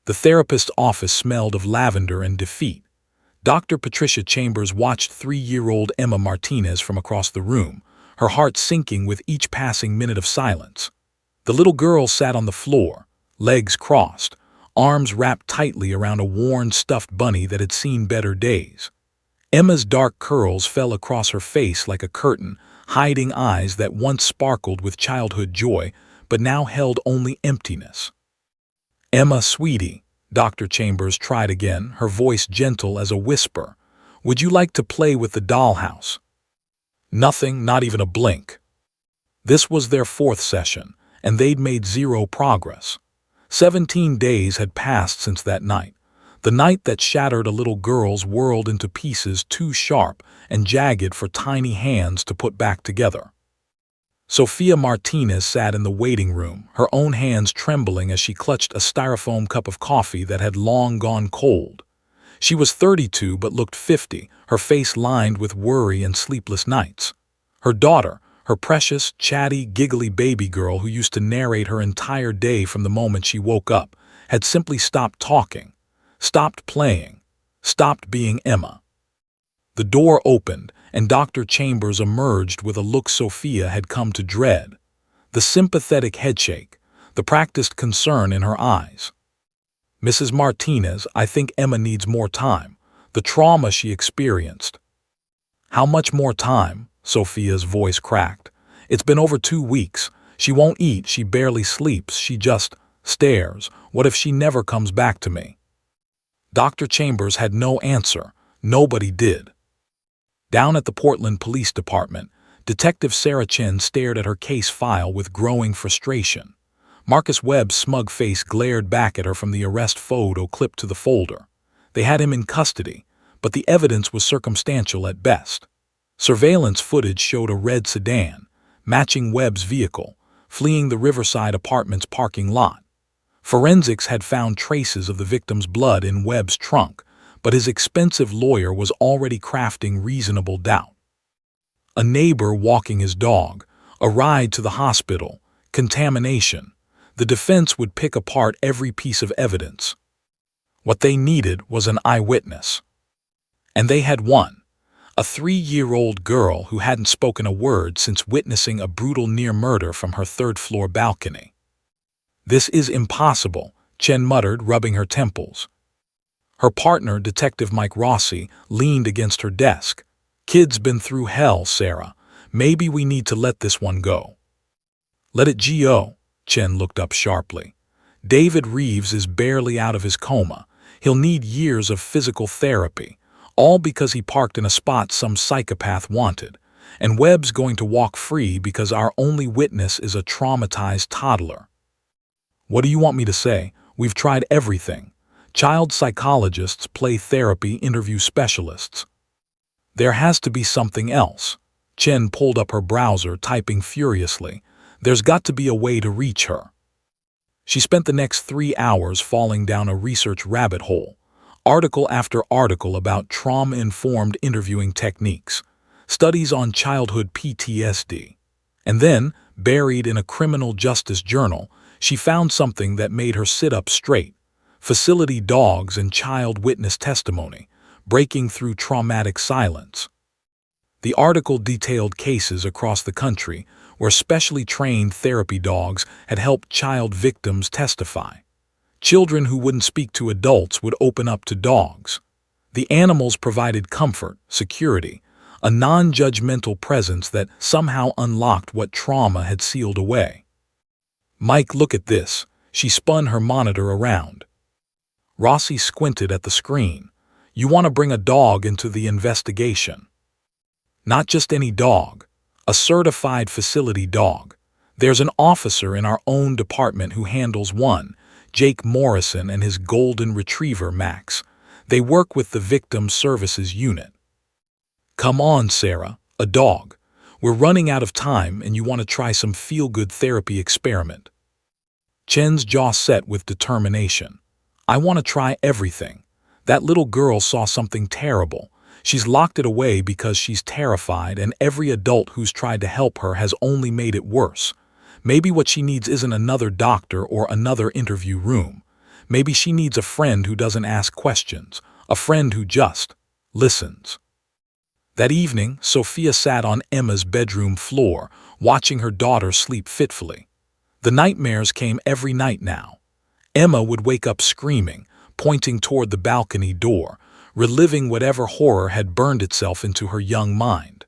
The therapist's office smelled of lavender and defeat. Dr. Patricia Chambers watched 3-year-old Emma Martinez from across the room, her heart sinking with each passing minute of silence. The little girl sat on the floor, legs crossed, arms wrapped tightly around a worn stuffed bunny that had seen better days. Emma's dark curls fell across her face like a curtain, hiding eyes that once sparkled with childhood joy but now held only emptiness. "Emma, sweetie," Dr. Chambers tried again, her voice gentle as a whisper. "Would you like to play with the dollhouse?" Nothing, not even a blink. This was their 4th session, and they'd made 0 progress. 17 days had passed since that night, the night that shattered a little girl's world into pieces too sharp and jagged for tiny hands to put back together. Sophia Martinez sat in the waiting room, her own hands trembling as she clutched a styrofoam cup of coffee that had long gone cold. She was 32 but looked 50, her face lined with worry and sleepless nights. Her daughter, her precious, chatty, giggly baby girl who used to narrate her entire day from the moment she woke up, had simply stopped talking, stopped playing, stopped being Emma. The door opened, and Dr. Chambers emerged with a look Sophia had come to dread. The sympathetic headshake, the practiced concern in her eyes. "Mrs. Martinez, I think Emma needs more time. The trauma she experienced." "How much more time?" Sophia's voice cracked. "It's been over 2 weeks. She won't eat, she barely sleeps, she just stares. What if she never comes back to me?" Dr. Chambers had no answer. Nobody did. Down at the Portland Police Department, Detective Sarah Chen stared at her case file with growing frustration. Marcus Webb's smug face glared back at her from the arrest photo clipped to the folder. They had him in custody, but the evidence was circumstantial at best. Surveillance footage showed a red sedan, matching Webb's vehicle, fleeing the Riverside Apartments parking lot. Forensics had found traces of the victim's blood in Webb's trunk, but his expensive lawyer was already crafting reasonable doubt. A neighbor walking his dog, a ride to the hospital, contamination. The defense would pick apart every piece of evidence. What they needed was an eyewitness. And they had one. A 3-year-old girl who hadn't spoken a word since witnessing a brutal near-murder from her 3rd-floor balcony. "This is impossible," Chen muttered, rubbing her temples. Her partner, Detective Mike Rossi, leaned against her desk. "Kid's been through hell, Sarah. Maybe we need to let this one go." "Let it go?" Chen looked up sharply. "David Reeves is barely out of his coma. He'll need years of physical therapy, all because he parked in a spot some psychopath wanted. And Webb's going to walk free because our only witness is a traumatized toddler." "What do you want me to say? We've tried everything. Child psychologists, play therapy, interview specialists. There has to be something else." Chen pulled up her browser, typing furiously. "There's got to be a way to reach her." She spent the next 3 hours falling down a research rabbit hole, article after article about trauma-informed interviewing techniques, studies on childhood PTSD. And then, buried in a criminal justice journal, she found something that made her sit up straight. Facility dogs and child witness testimony, breaking through traumatic silence. The article detailed cases across the country where specially trained therapy dogs had helped child victims testify. Children who wouldn't speak to adults would open up to dogs. The animals provided comfort, security, a non-judgmental presence that somehow unlocked what trauma had sealed away. "Mike, look at this." She spun her monitor around. Rossi squinted at the screen. "You want to bring a dog into the investigation. Not just any dog, a certified facility dog. There's an officer in our own department who handles one, Jake Morrison and his golden retriever, Max. They work with the Victim Services Unit." "Come on, Sarah, a dog. We're running out of time and you want to try some feel-good therapy experiment." Chen's jaw set with determination. "I want to try everything. That little girl saw something terrible. She's locked it away because she's terrified, and every adult who's tried to help her has only made it worse. Maybe what she needs isn't another doctor or another interview room. Maybe she needs a friend who doesn't ask questions, a friend who just listens. That evening, Sophia sat on Emma's bedroom floor, watching her daughter sleep fitfully. The nightmares came every night now. Emma would wake up screaming, pointing toward the balcony door, reliving whatever horror had burned itself into her young mind.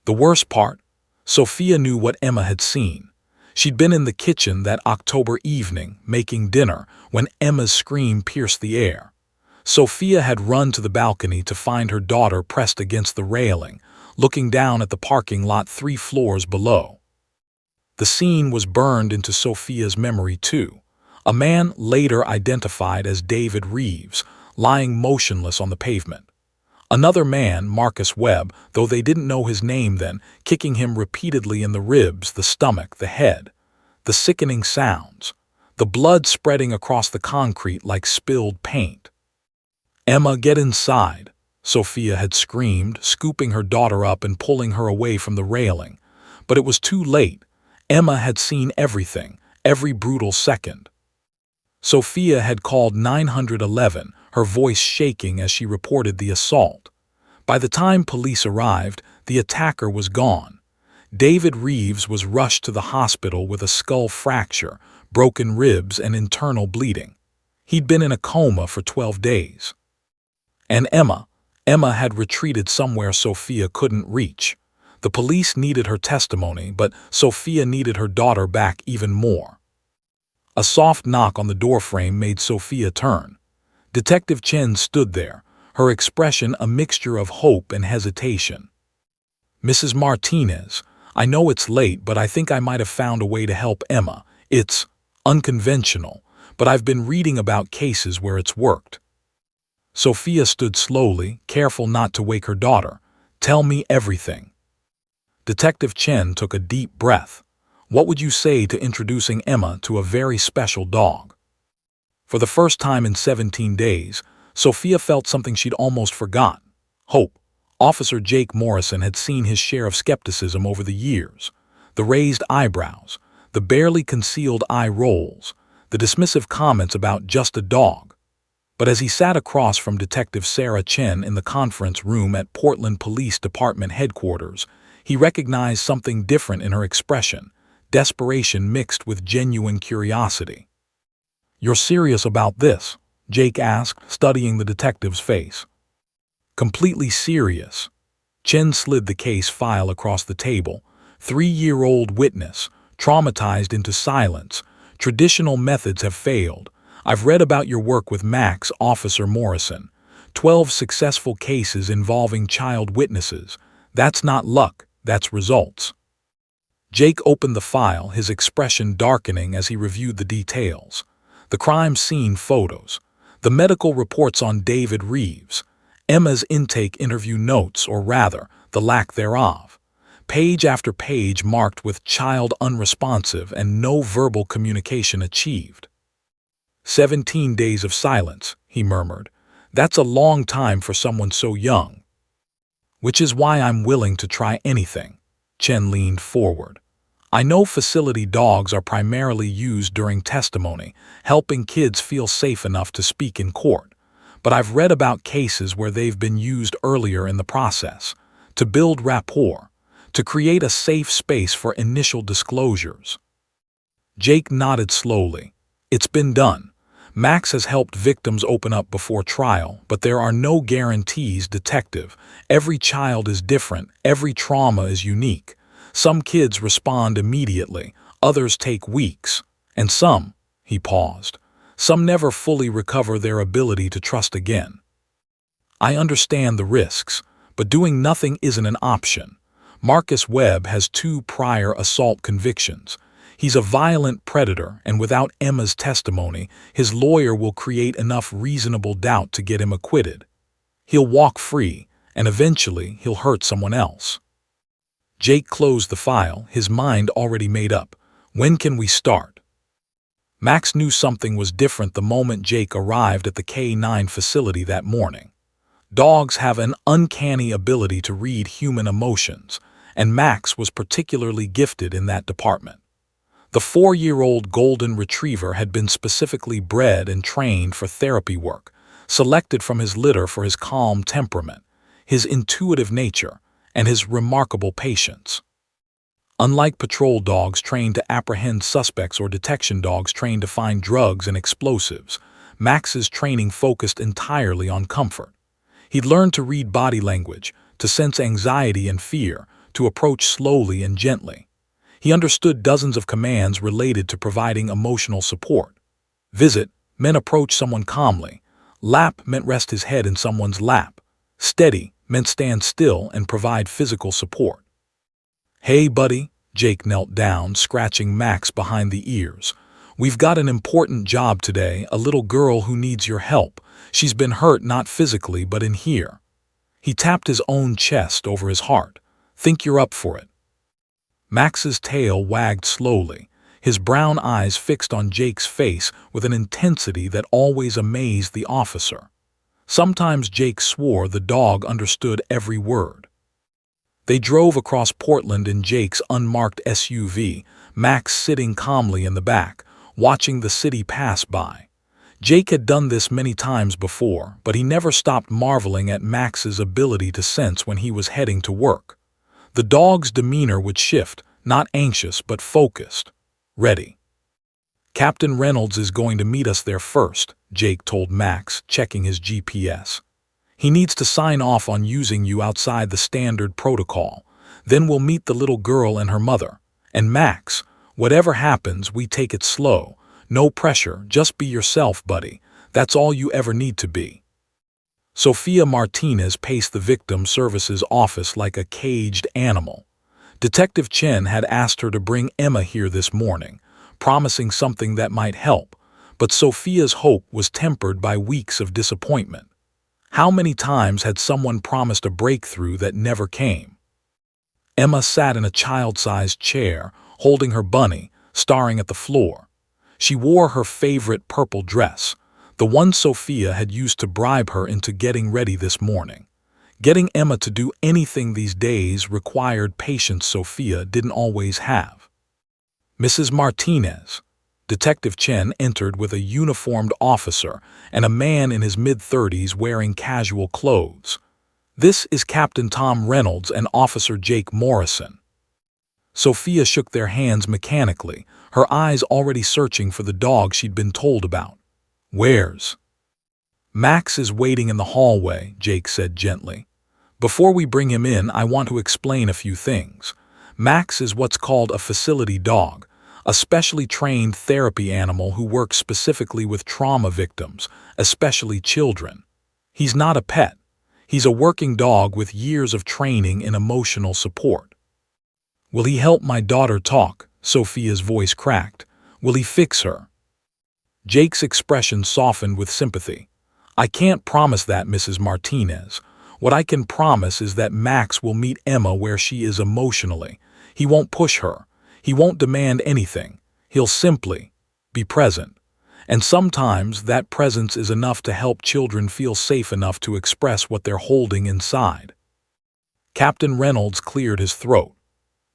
The worst part? Sophia knew what Emma had seen. She'd been in the kitchen that October evening, making dinner, when Emma's scream pierced the air. Sophia had run to the balcony to find her daughter pressed against the railing, looking down at the parking lot 3 floors below. The scene was burned into Sophia's memory too. A man later identified as David Reeves, lying motionless on the pavement. Another man, Marcus Webb, though they didn't know his name then, kicking him repeatedly in the ribs, the stomach, the head. The sickening sounds. The blood spreading across the concrete like spilled paint. "Emma, get inside," Sophia had screamed, scooping her daughter up and pulling her away from the railing. But it was too late. Emma had seen everything, every brutal second. Sophia had called 911, her voice shaking as she reported the assault. By the time police arrived, the attacker was gone. David Reeves was rushed to the hospital with a skull fracture, broken ribs, and internal bleeding. He'd been in a coma for 12 days. And Emma had retreated somewhere Sophia couldn't reach. The police needed her testimony, but Sophia needed her daughter back even more. A soft knock on the doorframe made Sophia turn. Detective Chen stood there, her expression a mixture of hope and hesitation. "Mrs. Martinez, I know it's late, but I think I might have found a way to help Emma. It's unconventional, but I've been reading about cases where it's worked." Sophia stood slowly, careful not to wake her daughter. "Tell me everything." Detective Chen took a deep breath. "What would you say to introducing Emma to a very special dog?" For the first time in 17 days, Sophia felt something she'd almost forgotten: hope. Officer Jake Morrison had seen his share of skepticism over the years. The raised eyebrows, the barely concealed eye rolls, the dismissive comments about just a dog. But as he sat across from Detective Sarah Chen in the conference room at Portland Police Department headquarters, he recognized something different in her expression, desperation mixed with genuine curiosity. "You're serious about this?" Jake asked, studying the detective's face. "Completely serious." Chen slid the case file across the table. 3-year-old witness, traumatized into silence. Traditional methods have failed. I've read about your work with Max, Officer Morrison. 12 successful cases involving child witnesses. That's not luck, that's results. Jake opened the file, his expression darkening as he reviewed the details. The crime scene photos, the medical reports on David Reeves, Emma's intake interview notes, or rather, the lack thereof. Page after page marked with child unresponsive and no verbal communication achieved. 17 days of silence, he murmured. That's a long time for someone so young. Which is why I'm willing to try anything. Chen leaned forward. I know facility dogs are primarily used during testimony, helping kids feel safe enough to speak in court. But I've read about cases where they've been used earlier in the process, to build rapport, to create a safe space for initial disclosures. Jake nodded slowly. It's been done. Max has helped victims open up before trial, but there are no guarantees, Detective. Every child is different, every trauma is unique. Some kids respond immediately, others take weeks, and some, he paused, some never fully recover their ability to trust again. I understand the risks, but doing nothing isn't an option. Marcus Webb has 2 prior assault convictions. He's a violent predator, and without Emma's testimony, his lawyer will create enough reasonable doubt to get him acquitted. He'll walk free, and eventually he'll hurt someone else. Jake closed the file, his mind already made up. When can we start? Max knew something was different the moment Jake arrived at the K9 facility that morning. Dogs have an uncanny ability to read human emotions, and Max was particularly gifted in that department. The 4-year-old golden retriever had been specifically bred and trained for therapy work, selected from his litter for his calm temperament, his intuitive nature, and his remarkable patience. Unlike patrol dogs trained to apprehend suspects or detection dogs trained to find drugs and explosives, Max's training focused entirely on comfort. He'd learned to read body language, to sense anxiety and fear, to approach slowly and gently. He understood dozens of commands related to providing emotional support. Visit meant approach someone calmly. Lap meant rest his head in someone's lap. Steady meant stand still and provide physical support. "Hey, buddy," Jake knelt down, scratching Max behind the ears. "We've got an important job today, a little girl who needs your help. She's been hurt not physically but in here." He tapped his own chest over his heart. "Think you're up for it?" Max's tail wagged slowly, his brown eyes fixed on Jake's face with an intensity that always amazed the officer. Sometimes Jake swore the dog understood every word. They drove across Portland in Jake's unmarked SUV, Max sitting calmly in the back, watching the city pass by. Jake had done this many times before, but he never stopped marveling at Max's ability to sense when he was heading to work. The dog's demeanor would shift, not anxious but focused. "Ready." "Captain Reynolds is going to meet us there first," Jake told Max, checking his GPS. "He needs to sign off on using you outside the standard protocol. Then we'll meet the little girl and her mother. And Max, whatever happens, we take it slow. No pressure, just be yourself, buddy. That's all you ever need to be." Sophia Martinez paced the victim services office like a caged animal. Detective Chen had asked her to bring Emma here this morning, promising something that might help, but Sophia's hope was tempered by weeks of disappointment. How many times had someone promised a breakthrough that never came? Emma sat in a child-sized chair, holding her bunny, staring at the floor. She wore her favorite purple dress, the one Sophia had used to bribe her into getting ready this morning. Getting Emma to do anything these days required patience Sophia didn't always have. "Mrs. Martinez." Detective Chen entered with a uniformed officer and a man in his mid-30s wearing casual clothes. "This is Captain Tom Reynolds and Officer Jake Morrison." Sophia shook their hands mechanically, her eyes already searching for the dog she'd been told about. "Where's?" "Max is waiting in the hallway," Jake said gently. "Before we bring him in, I want to explain a few things. Max is what's called a facility dog, a specially trained therapy animal who works specifically with trauma victims, especially children. He's not a pet. He's a working dog with years of training in emotional support." "Will he help my daughter talk?" Sophia's voice cracked. "Will he fix her?" Jake's expression softened with sympathy. "I can't promise that, Mrs. Martinez. What I can promise is that Max will meet Emma where she is emotionally. He won't push her. He won't demand anything. He'll simply be present. And sometimes that presence is enough to help children feel safe enough to express what they're holding inside." Captain Reynolds cleared his throat.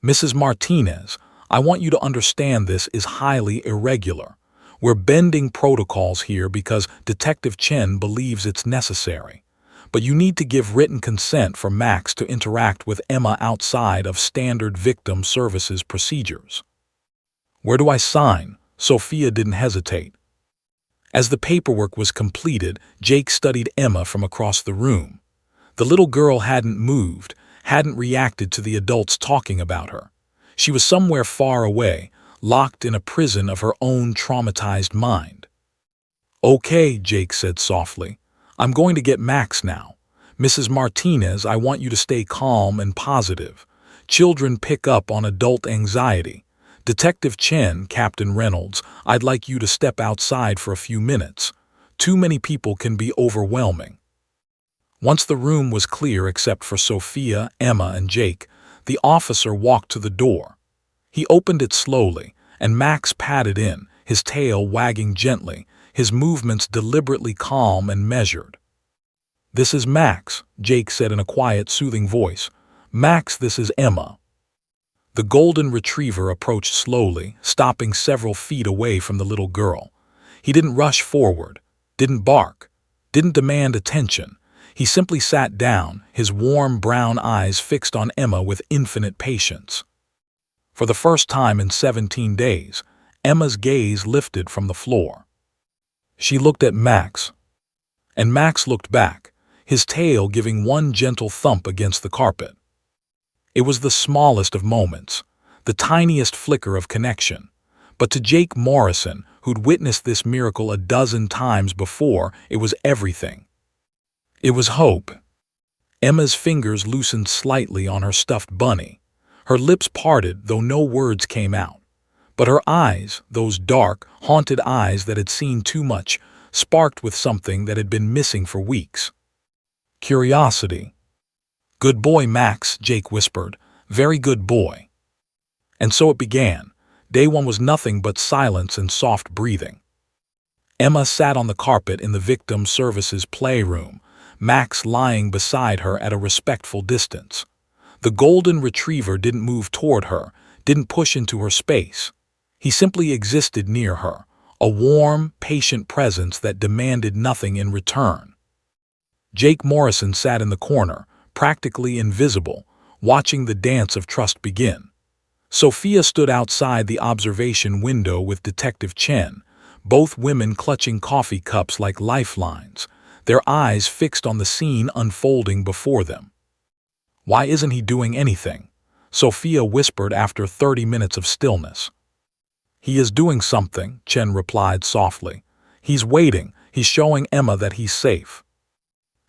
"Mrs. Martinez, I want you to understand this is highly irregular. We're bending protocols here because Detective Chen believes it's necessary. But you need to give written consent for Max to interact with Emma outside of standard victim services procedures." "Where do I sign?" Sophia didn't hesitate. As the paperwork was completed, Jake studied Emma from across the room. The little girl hadn't moved, hadn't reacted to the adults talking about her. She was somewhere far away, locked in a prison of her own traumatized mind. "Okay," Jake said softly. "I'm going to get Max now. Mrs. Martinez, I want you to stay calm and positive. Children pick up on adult anxiety. Detective Chen, Captain Reynolds, I'd like you to step outside for a few minutes. Too many people can be overwhelming." Once the room was clear except for Sophia, Emma, and Jake, the officer walked to the door. He opened it slowly, and Max padded in, his tail wagging gently, his movements deliberately calm and measured. "This is Max," Jake said in a quiet, soothing voice. "Max, this is Emma." The golden retriever approached slowly, stopping several feet away from the little girl. He didn't rush forward, didn't bark, didn't demand attention. He simply sat down, his warm brown eyes fixed on Emma with infinite patience. For the first time in 17 days, Emma's gaze lifted from the floor. She looked at Max, and Max looked back, his tail giving one gentle thump against the carpet. It was the smallest of moments, the tiniest flicker of connection. But to Jake Morrison, who'd witnessed this miracle a dozen times before, it was everything. It was hope. Emma's fingers loosened slightly on her stuffed bunny. Her lips parted, though no words came out. But her eyes, those dark, haunted eyes that had seen too much, sparked with something that had been missing for weeks. Curiosity. "Good boy, Max," Jake whispered. "Very good boy." And so it began. Day one was nothing but silence and soft breathing. Emma sat on the carpet in the victim services playroom, Max lying beside her at a respectful distance. The golden retriever didn't move toward her, didn't push into her space. He simply existed near her, a warm, patient presence that demanded nothing in return. Jake Morrison sat in the corner, practically invisible, watching the dance of trust begin. Sophia stood outside the observation window with Detective Chen, both women clutching coffee cups like lifelines, their eyes fixed on the scene unfolding before them. "Why isn't he doing anything?" Sophia whispered after 30 minutes of stillness. "He is doing something," Chen replied softly. "He's waiting, he's showing Emma that he's safe."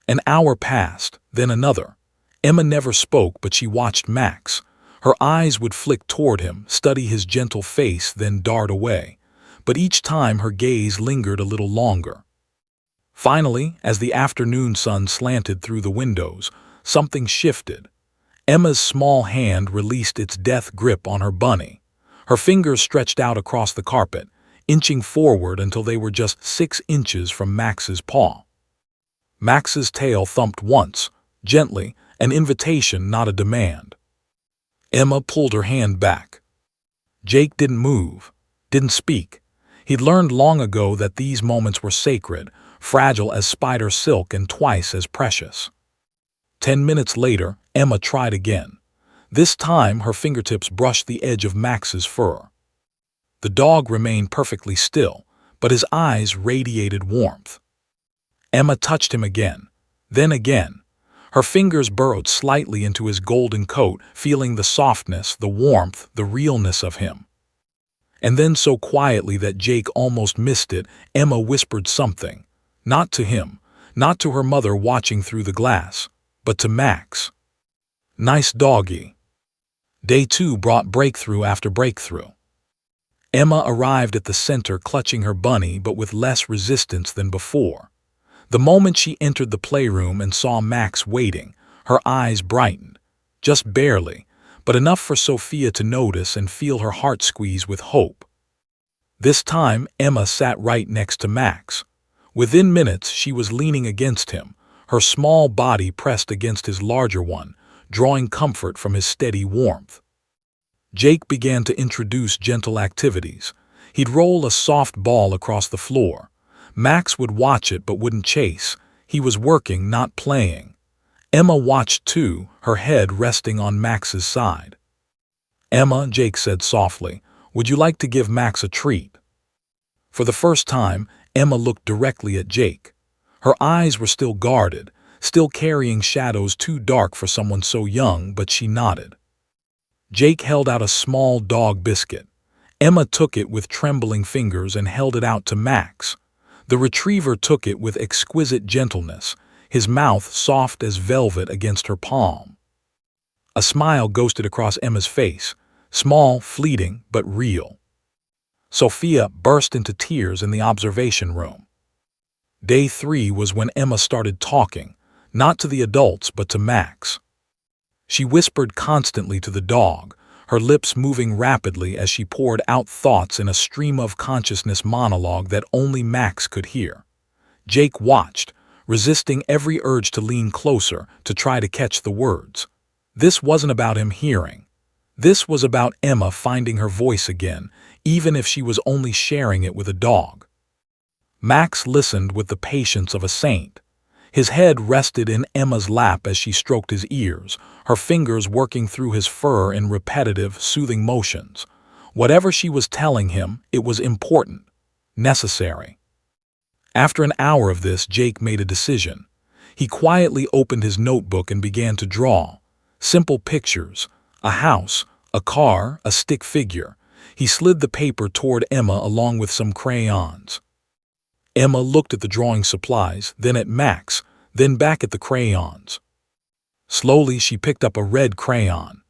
An hour passed, then another. Emma never spoke, but she watched Max. Her eyes would flick toward him, study his gentle face, then dart away. But each time her gaze lingered a little longer. Finally, as the afternoon sun slanted through the windows, something shifted. Emma's small hand released its death grip on her bunny. Her fingers stretched out across the carpet, inching forward until they were just 6 inches from Max's paw. Max's tail thumped once, gently, an invitation, not a demand. Emma pulled her hand back. Jake didn't move, didn't speak. He'd learned long ago that these moments were sacred, fragile as spider silk and twice as precious. 10 minutes later, Emma tried again. This time, her fingertips brushed the edge of Max's fur. The dog remained perfectly still, but his eyes radiated warmth. Emma touched him again, then again. Her fingers burrowed slightly into his golden coat, feeling the softness, the warmth, the realness of him. And then so quietly that Jake almost missed it, Emma whispered something. Not to him, not to her mother watching through the glass, but to Max. "Nice doggy." Day 2 brought breakthrough after breakthrough. Emma arrived at the center clutching her bunny, but with less resistance than before. The moment she entered the playroom and saw Max waiting, her eyes brightened. Just barely, but enough for Sophia to notice and feel her heart squeeze with hope. This time, Emma sat right next to Max. Within minutes, she was leaning against him, her small body pressed against his larger one, drawing comfort from his steady warmth. Jake began to introduce gentle activities. He'd roll a soft ball across the floor. Max would watch it but wouldn't chase. He was working, not playing. Emma watched too, her head resting on Max's side. "Emma," Jake said softly, "would you like to give Max a treat?" For the first time, Emma looked directly at Jake. Her eyes were still guarded, still carrying shadows too dark for someone so young, but she nodded. Jake held out a small dog biscuit. Emma took it with trembling fingers and held it out to Max. The retriever took it with exquisite gentleness, his mouth soft as velvet against her palm. A smile ghosted across Emma's face, small, fleeting, but real. Sophia burst into tears in the observation room. Day 3 was when Emma started talking, not to the adults but to Max. She whispered constantly to the dog, her lips moving rapidly as she poured out thoughts in a stream of consciousness monologue that only Max could hear. Jake watched, resisting every urge to lean closer, to try to catch the words. This wasn't about him hearing. This was about Emma finding her voice again, even if she was only sharing it with a dog. Max listened with the patience of a saint. His head rested in Emma's lap as she stroked his ears, her fingers working through his fur in repetitive, soothing motions. Whatever she was telling him, it was important, necessary. After an hour of this, Jake made a decision. He quietly opened his notebook and began to draw. Simple pictures, a house, a car, a stick figure. He slid the paper toward Emma along with some crayons. Emma looked at the drawing supplies, then at Max, then back at the crayons. Slowly, she picked up a red crayon.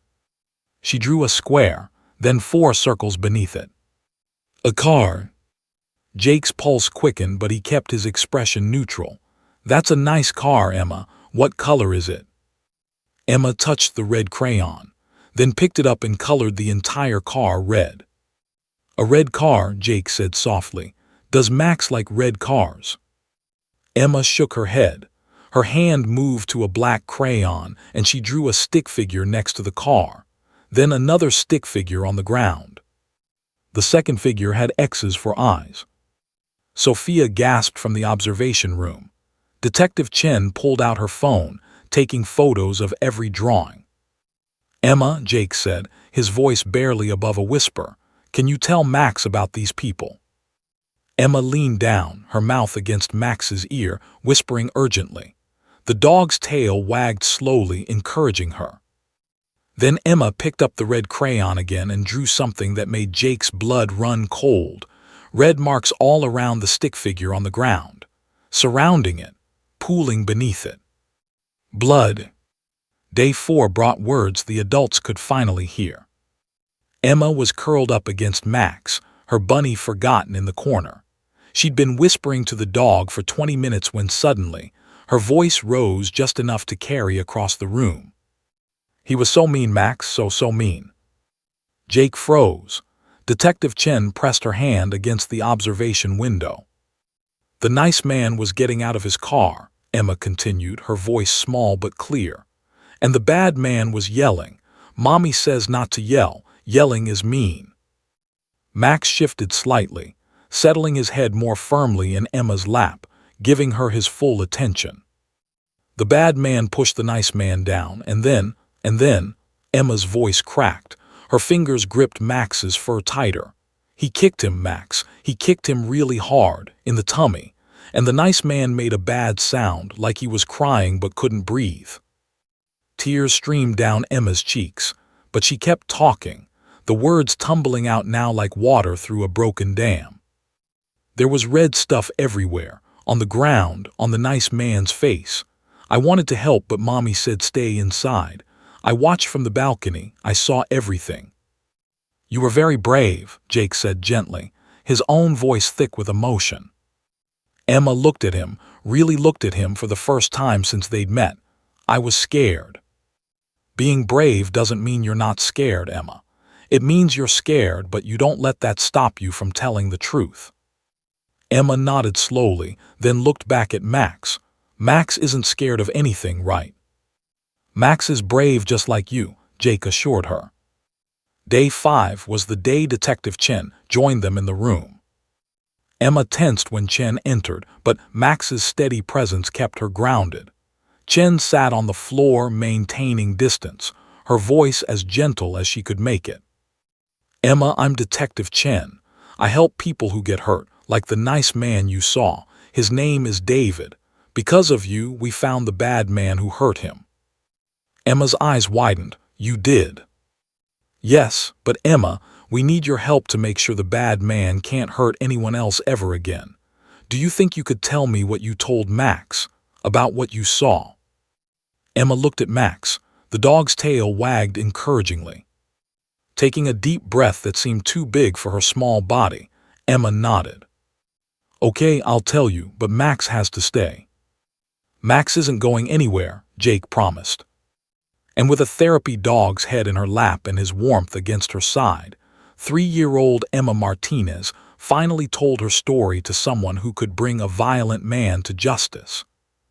She drew a square, then 4 circles beneath it. A car. Jake's pulse quickened, but he kept his expression neutral. That's a nice car, Emma. What color is it? Emma touched the red crayon, then picked it up and colored the entire car red. A red car, Jake said softly. Does Max like red cars? Emma shook her head. Her hand moved to a black crayon, and she drew a stick figure next to the car, then another stick figure on the ground. The second figure had X's for eyes. Sophia gasped from the observation room. Detective Chen pulled out her phone, taking photos of every drawing. Emma, Jake said, his voice barely above a whisper, can you tell Max about these people? Emma leaned down, her mouth against Max's ear, whispering urgently. The dog's tail wagged slowly, encouraging her. Then Emma picked up the red crayon again and drew something that made Jake's blood run cold. Red marks all around the stick figure on the ground, surrounding it, pooling beneath it. Blood. Day 4 brought words the adults could finally hear. Emma was curled up against Max, her bunny forgotten in the corner. She'd been whispering to the dog for 20 minutes when suddenly, her voice rose just enough to carry across the room. He was so mean, Max, so mean. Jake froze. Detective Chen pressed her hand against the observation window. The nice man was getting out of his car, Emma continued, her voice small but clear. And the bad man was yelling. Mommy says not to yell. Yelling is mean. Max shifted slightly, settling his head more firmly in Emma's lap, giving her his full attention. The bad man pushed the nice man down, and then, Emma's voice cracked. Her fingers gripped Max's fur tighter. He kicked him, Max. He kicked him really hard, in the tummy, and the nice man made a bad sound, like he was crying but couldn't breathe. Tears streamed down Emma's cheeks, but she kept talking, the words tumbling out now like water through a broken dam. There was red stuff everywhere, on the ground, on the nice man's face. I wanted to help, but Mommy said stay inside. I watched from the balcony. I saw everything. You were very brave, Jake said gently, his own voice thick with emotion. Emma looked at him, really looked at him for the first time since they'd met. I was scared. Being brave doesn't mean you're not scared, Emma. It means you're scared, but you don't let that stop you from telling the truth. Emma nodded slowly, then looked back at Max. Max isn't scared of anything, right? Max is brave just like you, Jake assured her. Day 5 was the day Detective Chen joined them in the room. Emma tensed when Chen entered, but Max's steady presence kept her grounded. Chen sat on the floor, maintaining distance, her voice as gentle as she could make it. Emma, I'm Detective Chen. I help people who get hurt, like the nice man you saw. His name is David. Because of you, we found the bad man who hurt him. Emma's eyes widened. You did? Yes, but Emma, we need your help to make sure the bad man can't hurt anyone else ever again. Do you think you could tell me what you told Max, about what you saw? Emma looked at Max. The dog's tail wagged encouragingly. Taking a deep breath that seemed too big for her small body, Emma nodded. Okay, I'll tell you, but Max has to stay. Max isn't going anywhere, Jake promised. And with a therapy dog's head in her lap and his warmth against her side, 3-year-old Emma Martinez finally told her story to someone who could bring a violent man to justice.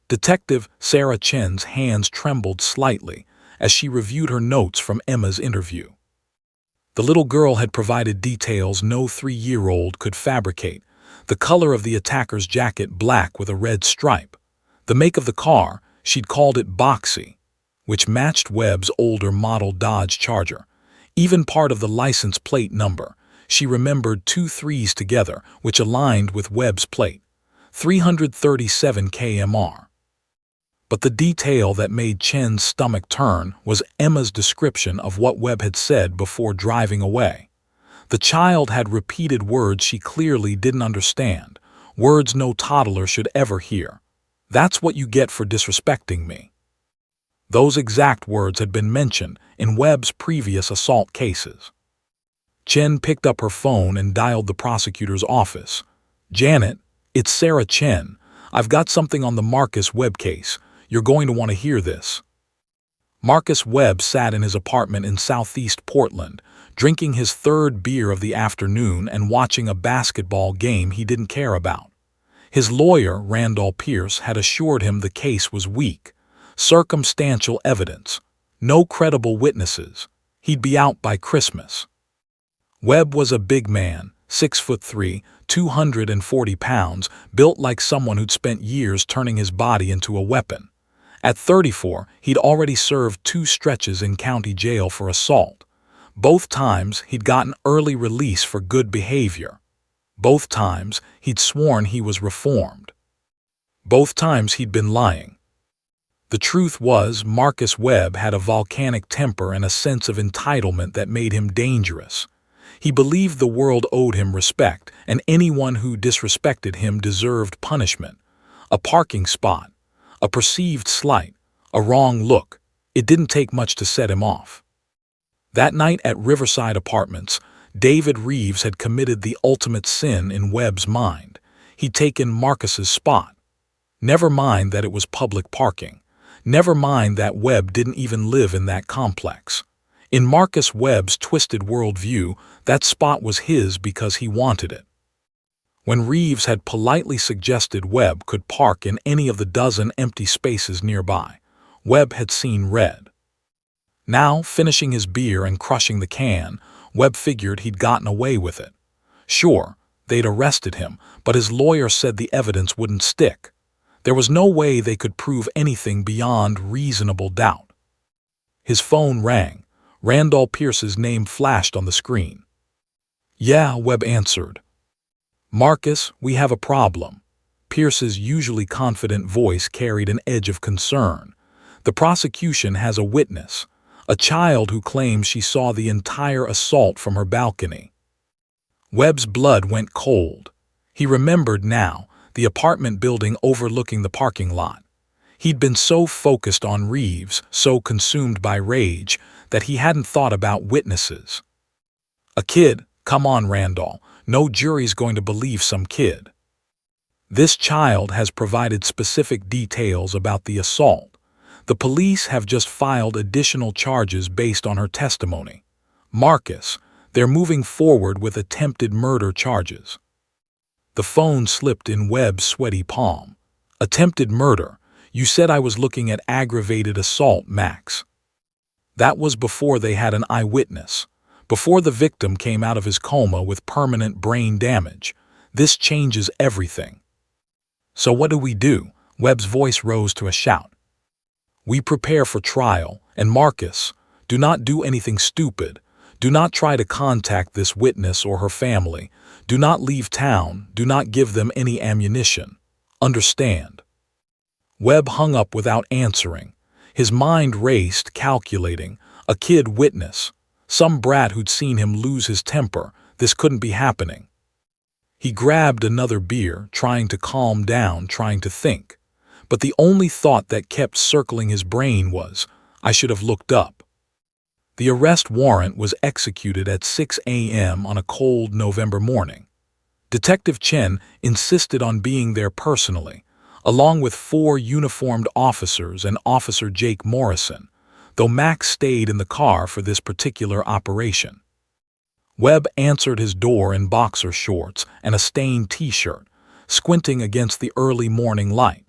Detective Sarah Chen's hands trembled slightly as she reviewed her notes from Emma's interview. The little girl had provided details no 3-year-old could fabricate. The color of the attacker's jacket black with a red stripe. The make of the car, she'd called it Boxy, which matched Webb's older model Dodge Charger. Even part of the license plate number. She remembered 2 3s together, which aligned with Webb's plate. 337 kmr. But the detail that made Chen's stomach turn was Emma's description of what Webb had said before driving away. The child had repeated words she clearly didn't understand, words no toddler should ever hear. "That's what you get for disrespecting me." Those exact words had been mentioned in Webb's previous assault cases. Chen picked up her phone and dialed the prosecutor's office. "Janet, it's Sarah Chen. I've got something on the Marcus Webb case. You're going to want to hear this." Marcus Webb sat in his apartment in southeast Portland, drinking his 3rd beer of the afternoon and watching a basketball game he didn't care about. His lawyer, Randall Pierce, had assured him the case was weak. Circumstantial evidence. No credible witnesses. He'd be out by Christmas. Webb was a big man, 6'3", 240 pounds, built like someone who'd spent years turning his body into a weapon. At 34, he'd already served 2 stretches in county jail for assault. Both times, he'd gotten early release for good behavior. Both times, he'd sworn he was reformed. Both times, he'd been lying. The truth was, Marcus Webb had a volcanic temper and a sense of entitlement that made him dangerous. He believed the world owed him respect, and anyone who disrespected him deserved punishment. A parking spot, a perceived slight, a wrong look. It didn't take much to set him off. That night at Riverside Apartments, David Reeves had committed the ultimate sin in Webb's mind. He'd taken Marcus's spot. Never mind that it was public parking. Never mind that Webb didn't even live in that complex. In Marcus Webb's twisted worldview, that spot was his because he wanted it. When Reeves had politely suggested Webb could park in any of the dozen empty spaces nearby, Webb had seen red. Now, finishing his beer and crushing the can, Webb figured he'd gotten away with it. Sure, they'd arrested him, but his lawyer said the evidence wouldn't stick. There was no way they could prove anything beyond reasonable doubt. His phone rang. Randall Pierce's name flashed on the screen. "Yeah," Webb answered. "Marcus, we have a problem." Pierce's usually confident voice carried an edge of concern. "The prosecution has a witness, a child who claims she saw the entire assault from her balcony." Webb's blood went cold. He remembered now, the apartment building overlooking the parking lot. He'd been so focused on Reeves, so consumed by rage, that he hadn't thought about witnesses. "A kid? Come on, Randall. No jury's going to believe some kid." "This child has provided specific details about the assault. The police have just filed additional charges based on her testimony. Marcus, they're moving forward with attempted murder charges." The phone slipped in Webb's sweaty palm. "Attempted murder? You said I was looking at aggravated assault, Max." That was before they had an eyewitness. Before the victim came out of his coma with permanent brain damage. This changes everything. "So what do we do?" Webb's voice rose to a shout. "We prepare for trial, and Marcus, do not do anything stupid. Do not try to contact this witness or her family. Do not leave town. Do not give them any ammunition. Understand?" Webb hung up without answering. His mind raced, calculating. A kid witness. Some brat who'd seen him lose his temper. This couldn't be happening. He grabbed another beer, trying to calm down, trying to think. But the only thought that kept circling his brain was, "I should have looked up." The arrest warrant was executed at 6 a.m. on a cold November morning. Detective Chen insisted on being there personally, along with 4 uniformed officers and Officer Jake Morrison, though Max stayed in the car for this particular operation. Webb answered his door in boxer shorts and a stained t-shirt, squinting against the early morning light.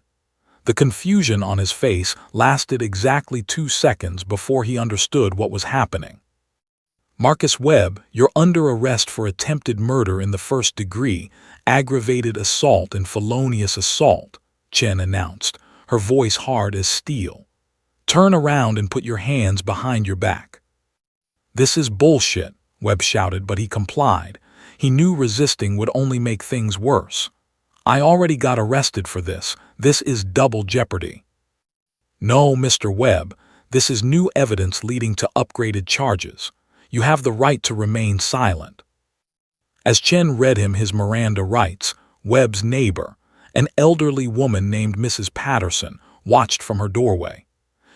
The confusion on his face lasted exactly 2 seconds before he understood what was happening. Marcus Webb, you're under arrest for attempted murder in the first degree, aggravated assault and felonious assault, Chen announced, her voice hard as steel. Turn around and put your hands behind your back. This is bullshit, Webb shouted, but he complied. He knew resisting would only make things worse. I already got arrested for this. This is double jeopardy. No, Mr. Webb, this is new evidence leading to upgraded charges. You have the right to remain silent. As Chen read him his Miranda rights, Webb's neighbor, an elderly woman named Mrs. Patterson, watched from her doorway.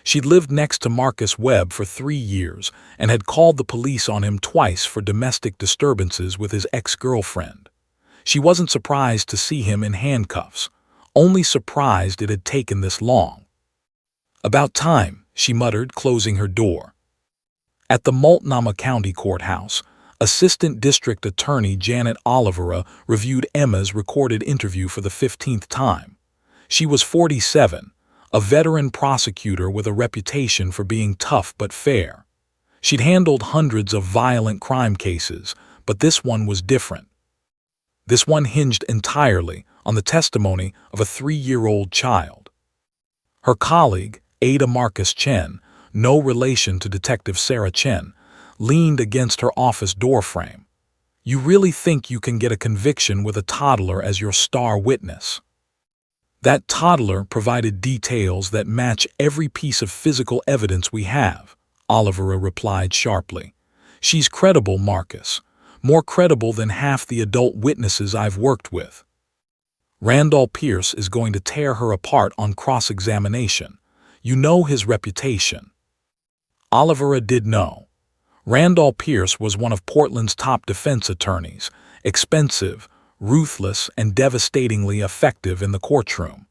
She'd lived next to Marcus Webb for 3 years and had called the police on him twice for domestic disturbances with his ex-girlfriend. She wasn't surprised to see him in handcuffs, only surprised it had taken this long. About time, she muttered, closing her door. At the Multnomah County Courthouse, Assistant District Attorney Janet Olivera reviewed Emma's recorded interview for the 15th time. She was 47, a veteran prosecutor with a reputation for being tough but fair. She'd handled hundreds of violent crime cases, but this one was different. This one hinged entirely on the testimony of a 3-year-old child. Her colleague, Ada Marcus Chen, no relation to Detective Sarah Chen, leaned against her office doorframe. You really think you can get a conviction with a toddler as your star witness? That toddler provided details that match every piece of physical evidence we have, Olivera replied sharply. She's credible, Marcus. More credible than half the adult witnesses I've worked with. Randall Pierce is going to tear her apart on cross-examination. You know his reputation. Olivera did know. Randall Pierce was one of Portland's top defense attorneys, expensive, ruthless, and devastatingly effective in the courtroom.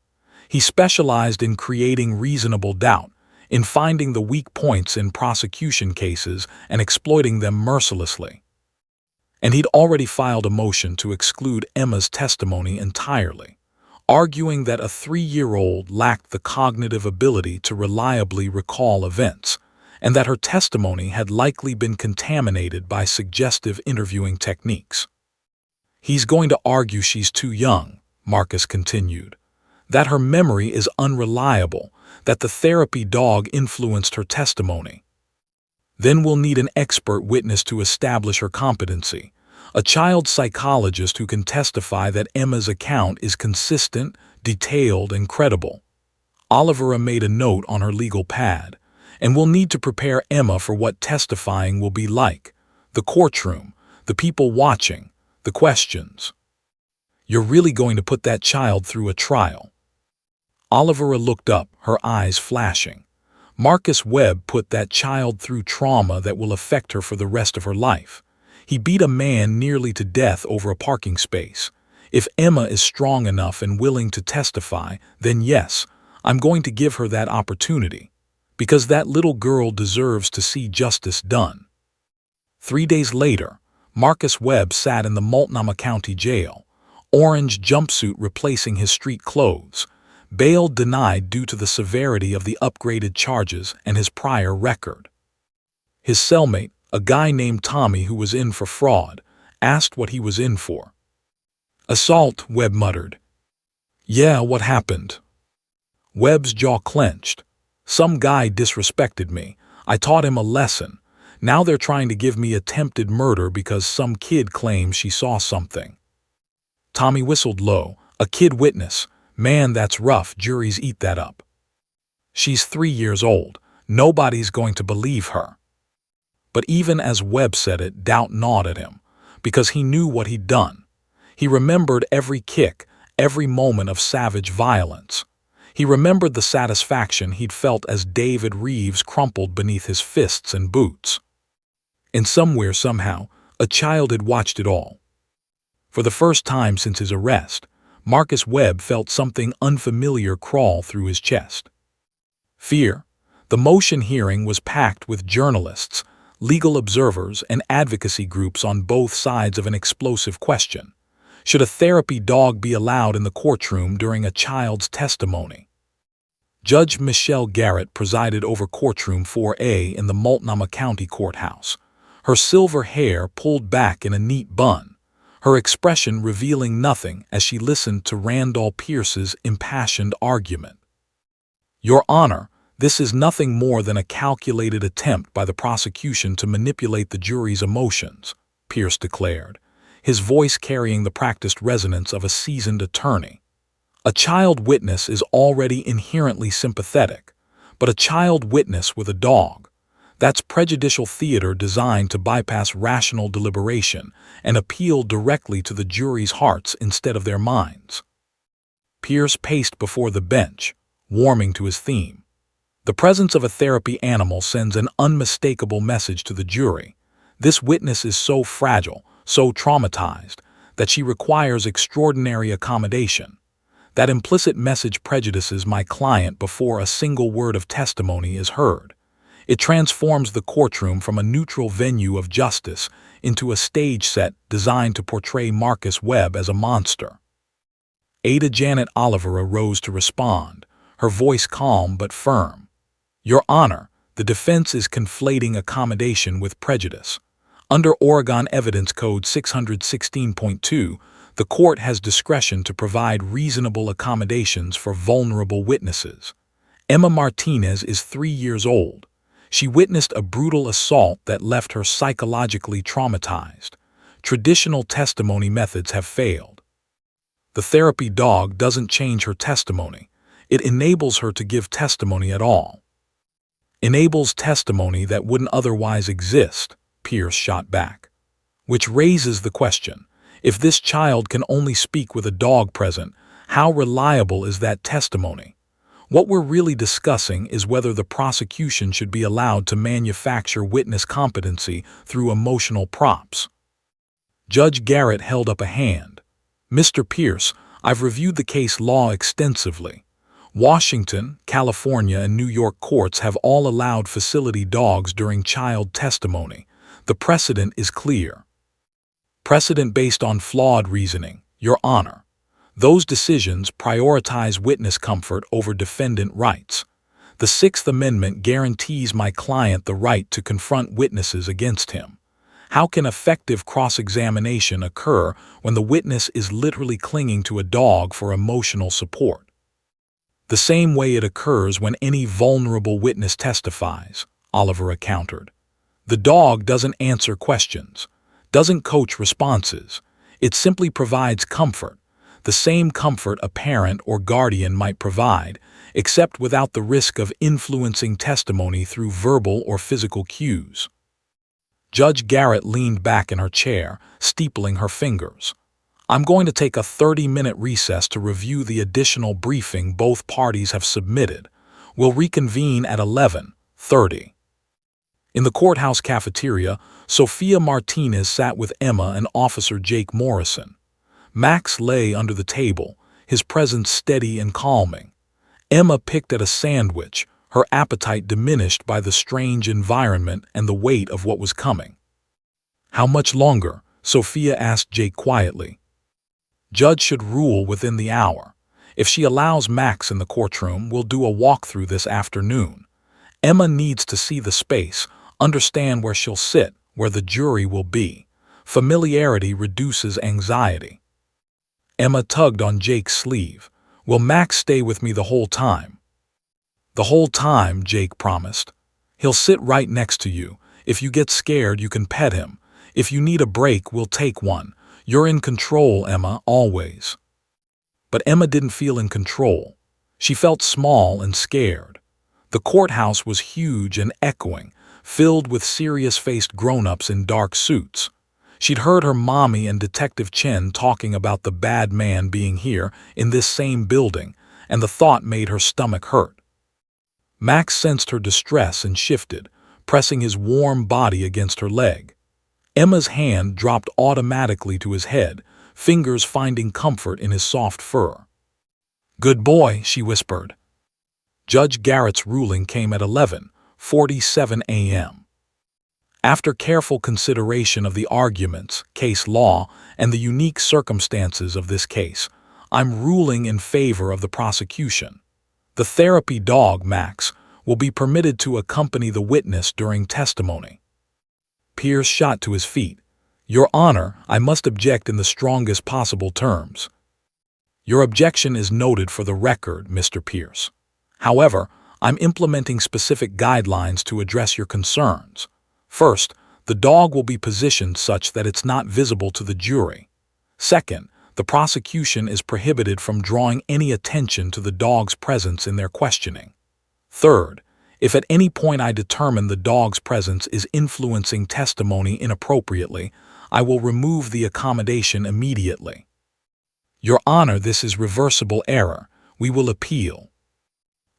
He specialized in creating reasonable doubt, in finding the weak points in prosecution cases and exploiting them mercilessly. And he'd already filed a motion to exclude Emma's testimony entirely, arguing that a 3-year-old lacked the cognitive ability to reliably recall events, and that her testimony had likely been contaminated by suggestive interviewing techniques. He's going to argue she's too young, Marcus continued, that her memory is unreliable, that the therapy dog influenced her testimony. Then we'll need an expert witness to establish her competency, a child psychologist who can testify that Emma's account is consistent, detailed, and credible. Olivera made a note on her legal pad. And we'll need to prepare Emma for what testifying will be like, the courtroom, the people watching, the questions. You're really going to put that child through a trial. Olivera looked up, her eyes flashing. Marcus Webb put that child through trauma that will affect her for the rest of her life. He beat a man nearly to death over a parking space. If Emma is strong enough and willing to testify, then yes, I'm going to give her that opportunity. Because that little girl deserves to see justice done. 3 days later, Marcus Webb sat in the Multnomah County Jail, orange jumpsuit replacing his street clothes, bail denied due to the severity of the upgraded charges and his prior record. His cellmate, a guy named Tommy who was in for fraud, asked what he was in for. Assault, Webb muttered. Yeah, what happened? Webb's jaw clenched. Some guy disrespected me. I taught him a lesson. Now they're trying to give me attempted murder because some kid claims she saw something. Tommy whistled low. A kid witness. Man, that's rough. Juries eat that up. She's 3 years old. Nobody's going to believe her. But even as Webb said it, doubt gnawed at him, because he knew what he'd done. He remembered every kick, every moment of savage violence. He remembered the satisfaction he'd felt as David Reeves crumpled beneath his fists and boots. And somewhere, somehow, a child had watched it all. For the first time since his arrest, Marcus Webb felt something unfamiliar crawl through his chest. Fear. The motion hearing was packed with journalists, legal observers, and advocacy groups on both sides of an explosive question. Should a therapy dog be allowed in the courtroom during a child's testimony? Judge Michelle Garrett presided over Courtroom 4A in the Multnomah County Courthouse. her silver hair pulled back in a neat bun, her expression revealing nothing as she listened to Randall Pierce's impassioned argument. "Your Honor, this is nothing more than a calculated attempt by the prosecution to manipulate the jury's emotions," Pierce declared, his voice carrying the practiced resonance of a seasoned attorney. A child witness is already inherently sympathetic, but a child witness with a dog, that's prejudicial theater designed to bypass rational deliberation and appeal directly to the jury's hearts instead of their minds. Pierce paced before the bench, warming to his theme. The presence of a therapy animal sends an unmistakable message to the jury. This witness is so fragile, so traumatized, that she requires extraordinary accommodation. That implicit message prejudices my client before a single word of testimony is heard. It transforms the courtroom from a neutral venue of justice into a stage set designed to portray Marcus Webb as a monster. Ada Janet Oliveira rose to respond, her voice calm but firm. "Your Honor, the defense is conflating accommodation with prejudice. Under Oregon Evidence Code 616.2, the court has discretion to provide reasonable accommodations for vulnerable witnesses. Emma Martinez is 3 years old. She witnessed a brutal assault that left her psychologically traumatized. Traditional testimony methods have failed. The therapy dog doesn't change her testimony. It enables her to give testimony at all." "Enables testimony that wouldn't otherwise exist," Pierce shot back. "Which raises the question, if this child can only speak with a dog present, how reliable is that testimony? What we're really discussing is whether the prosecution should be allowed to manufacture witness competency through emotional props." Judge Garrett held up a hand. "Mr. Pierce, I've reviewed the case law extensively. Washington, California, and New York courts have all allowed facility dogs during child testimony. The precedent is clear. Precedent based on flawed reasoning, Your Honor. Those decisions prioritize witness comfort over defendant rights. The Sixth Amendment guarantees my client the right to confront witnesses against him. How can effective cross-examination occur when the witness is literally clinging to a dog for emotional support? The same way it occurs when any vulnerable witness testifies," Oliveira countered. "The dog doesn't answer questions, doesn't coach responses. It simply provides comfort, the same comfort a parent or guardian might provide, except without the risk of influencing testimony through verbal or physical cues." Judge Garrett leaned back in her chair, steepling her fingers. "I'm going to take a 30-minute recess to review the additional briefing both parties have submitted. We'll reconvene at 11:30. In the courthouse cafeteria, Sophia Martinez sat with Emma and Officer Jake Morrison. Max lay under the table, his presence steady and calming. Emma picked at a sandwich, her appetite diminished by the strange environment and the weight of what was coming. "How much longer?" Sophia asked Jake quietly. "Judge should rule within the hour. If she allows Max in the courtroom, we'll do a walkthrough this afternoon. Emma needs to see the space, understand where she'll sit, where the jury will be. Familiarity reduces anxiety." Emma tugged on Jake's sleeve. "Will Max stay with me the whole time?" "The whole time," Jake promised. "He'll sit right next to you. If you get scared, you can pet him. If you need a break, we'll take one. You're in control, Emma, always." But Emma didn't feel in control. She felt small and scared. The courthouse was huge and echoing, filled with serious-faced grown-ups in dark suits. She'd heard her mommy and Detective Chen talking about the bad man being here in this same building, and the thought made her stomach hurt. Max sensed her distress and shifted, pressing his warm body against her leg. Emma's hand dropped automatically to his head, fingers finding comfort in his soft fur. "Good boy," she whispered. Judge Garrett's ruling came at 11:47 a.m. After careful consideration of the arguments, case law, and the unique circumstances of this case, I'm ruling in favor of the prosecution. The therapy dog, Max, will be permitted to accompany the witness during testimony. Pierce shot to his feet. "Your Honor, I must object in the strongest possible terms." "Your objection is noted for the record, Mr. Pierce. However, I'm implementing specific guidelines to address your concerns. First, the dog will be positioned such that it's not visible to the jury. Second, the prosecution is prohibited from drawing any attention to the dog's presence in their questioning. Third, if at any point I determine the dog's presence is influencing testimony inappropriately, I will remove the accommodation immediately." "Your Honor, this is reversible error. We will appeal."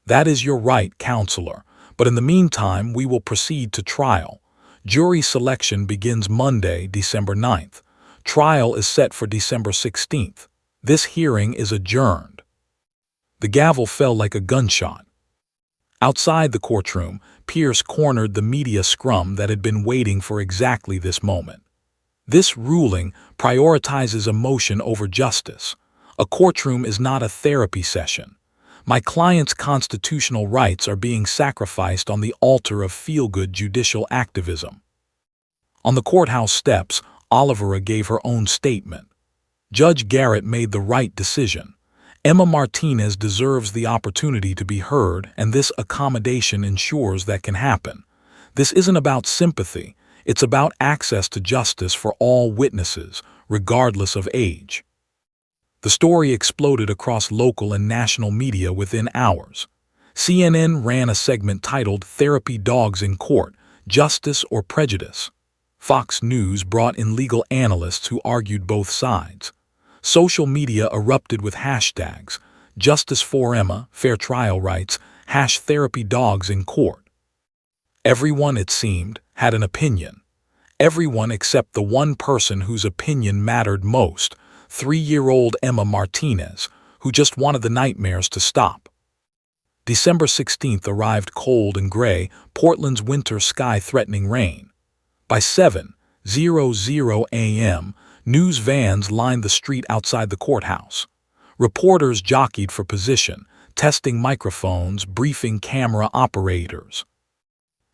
"That is your right, Counselor, but in the meantime we will proceed to trial. Jury selection begins Monday, December 9th. Trial is set for December 16th. This hearing is adjourned." The gavel fell like a gunshot. Outside the courtroom, Pierce cornered the media scrum that had been waiting for exactly this moment. This ruling prioritizes emotion over justice. A courtroom is not a therapy session. My client's constitutional rights are being sacrificed on the altar of feel-good judicial activism. On the courthouse steps, Olivera gave her own statement. Judge Garrett made the right decision. Emma Martinez deserves the opportunity to be heard, and this accommodation ensures that can happen. This isn't about sympathy. It's about access to justice for all witnesses, regardless of age. The story exploded across local and national media within hours. CNN ran a segment titled "Therapy Dogs in Court, Justice or Prejudice." Fox News brought in legal analysts who argued both sides. Social media erupted with hashtags, "Justice for Emma, Fair Trial Rights," "Therapy Dogs in Court." Everyone, it seemed, had an opinion. Everyone except the one person whose opinion mattered most, 3-year-old Emma Martinez, who just wanted the nightmares to stop. December 16th arrived cold and gray, Portland's winter sky threatening rain. By 7:00 a.m., news vans lined the street outside the courthouse. Reporters jockeyed for position, testing microphones, briefing camera operators.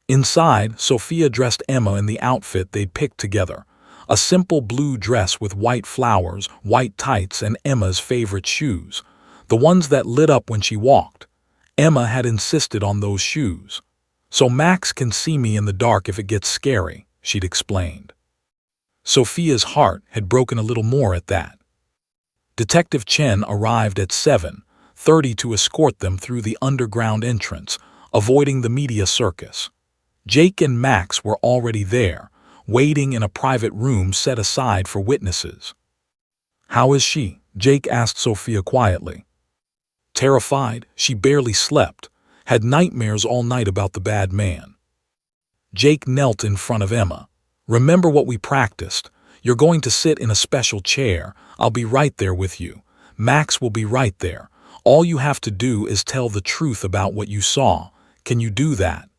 Inside, Sophia dressed Emma in the outfit they'd picked together. A simple blue dress with white flowers, white tights, and Emma's favorite shoes, the ones that lit up when she walked. Emma had insisted on those shoes. "So Max can see me in the dark if it gets scary," she'd explained. Sophia's heart had broken a little more at that. Detective Chen arrived at 7:30 to escort them through the underground entrance, avoiding the media circus. Jake and Max were already there, waiting in a private room set aside for witnesses. "How is she?" Jake asked Sophia quietly. "Terrified, she barely slept, had nightmares all night about the bad man." Jake knelt in front of Emma. "Remember what we practiced. You're going to sit in a special chair. I'll be right there with you. Max will be right there. All you have to do is tell the truth about what you saw. Can you do that?"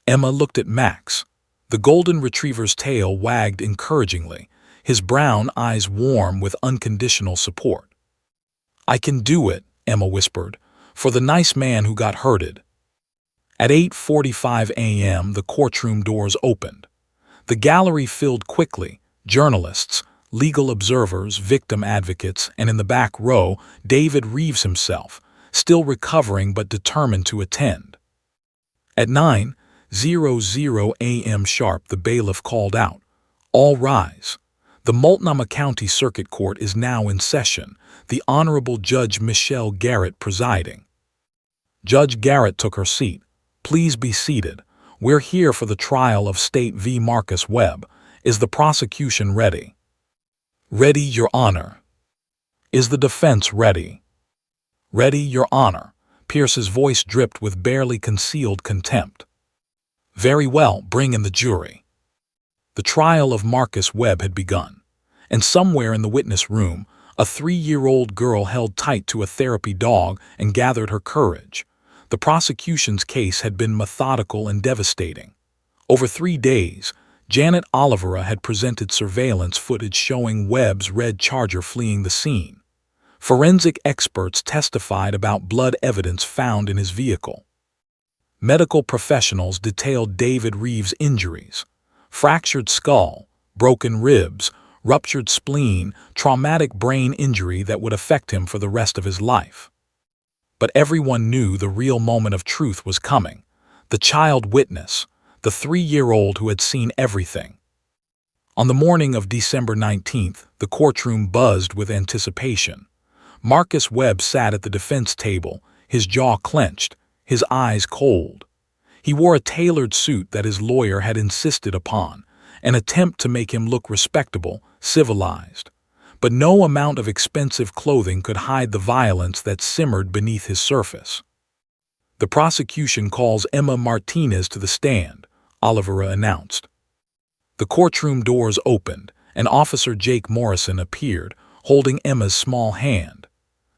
Emma looked at Max. The golden retriever's tail wagged encouragingly, his brown eyes warm with unconditional support. "I can do it," Emma whispered, "for the nice man who got hurted." At 8:45 a.m., the courtroom doors opened. The gallery filled quickly, journalists, legal observers, victim advocates, and in the back row, David Reeves himself, still recovering but determined to attend. At 9:00 a.m. sharp, the bailiff called out, "All rise. The Multnomah County Circuit Court is now in session, the Honorable Judge Michelle Garrett presiding." Judge Garrett took her seat. "Please be seated. We're here for the trial of State v. Marcus Webb. Is the prosecution ready?" "Ready, Your Honor." "Is the defense ready?" "Ready, Your Honor." Pierce's voice dripped with barely concealed contempt. "Very well, bring in the jury." The trial of Marcus Webb had begun, and somewhere in the witness room, a 3-year-old girl held tight to a therapy dog and gathered her courage. The prosecution's case had been methodical and devastating. Over 3 days, Janet Olivera had presented surveillance footage showing Webb's red Charger fleeing the scene. Forensic experts testified about blood evidence found in his vehicle. Medical professionals detailed David Reeves' injuries. fractured skull, broken ribs, ruptured spleen, traumatic brain injury that would affect him for the rest of his life. But everyone knew the real moment of truth was coming. The child witness, the 3-year-old who had seen everything. On the morning of December 19th, the courtroom buzzed with anticipation. Marcus Webb sat at the defense table, his jaw clenched, his eyes cold. He wore a tailored suit that his lawyer had insisted upon, an attempt to make him look respectable, civilized. But no amount of expensive clothing could hide the violence that simmered beneath his surface. "The prosecution calls Emma Martinez to the stand," Oliveira announced. The courtroom doors opened, and Officer Jake Morrison appeared, holding Emma's small hand.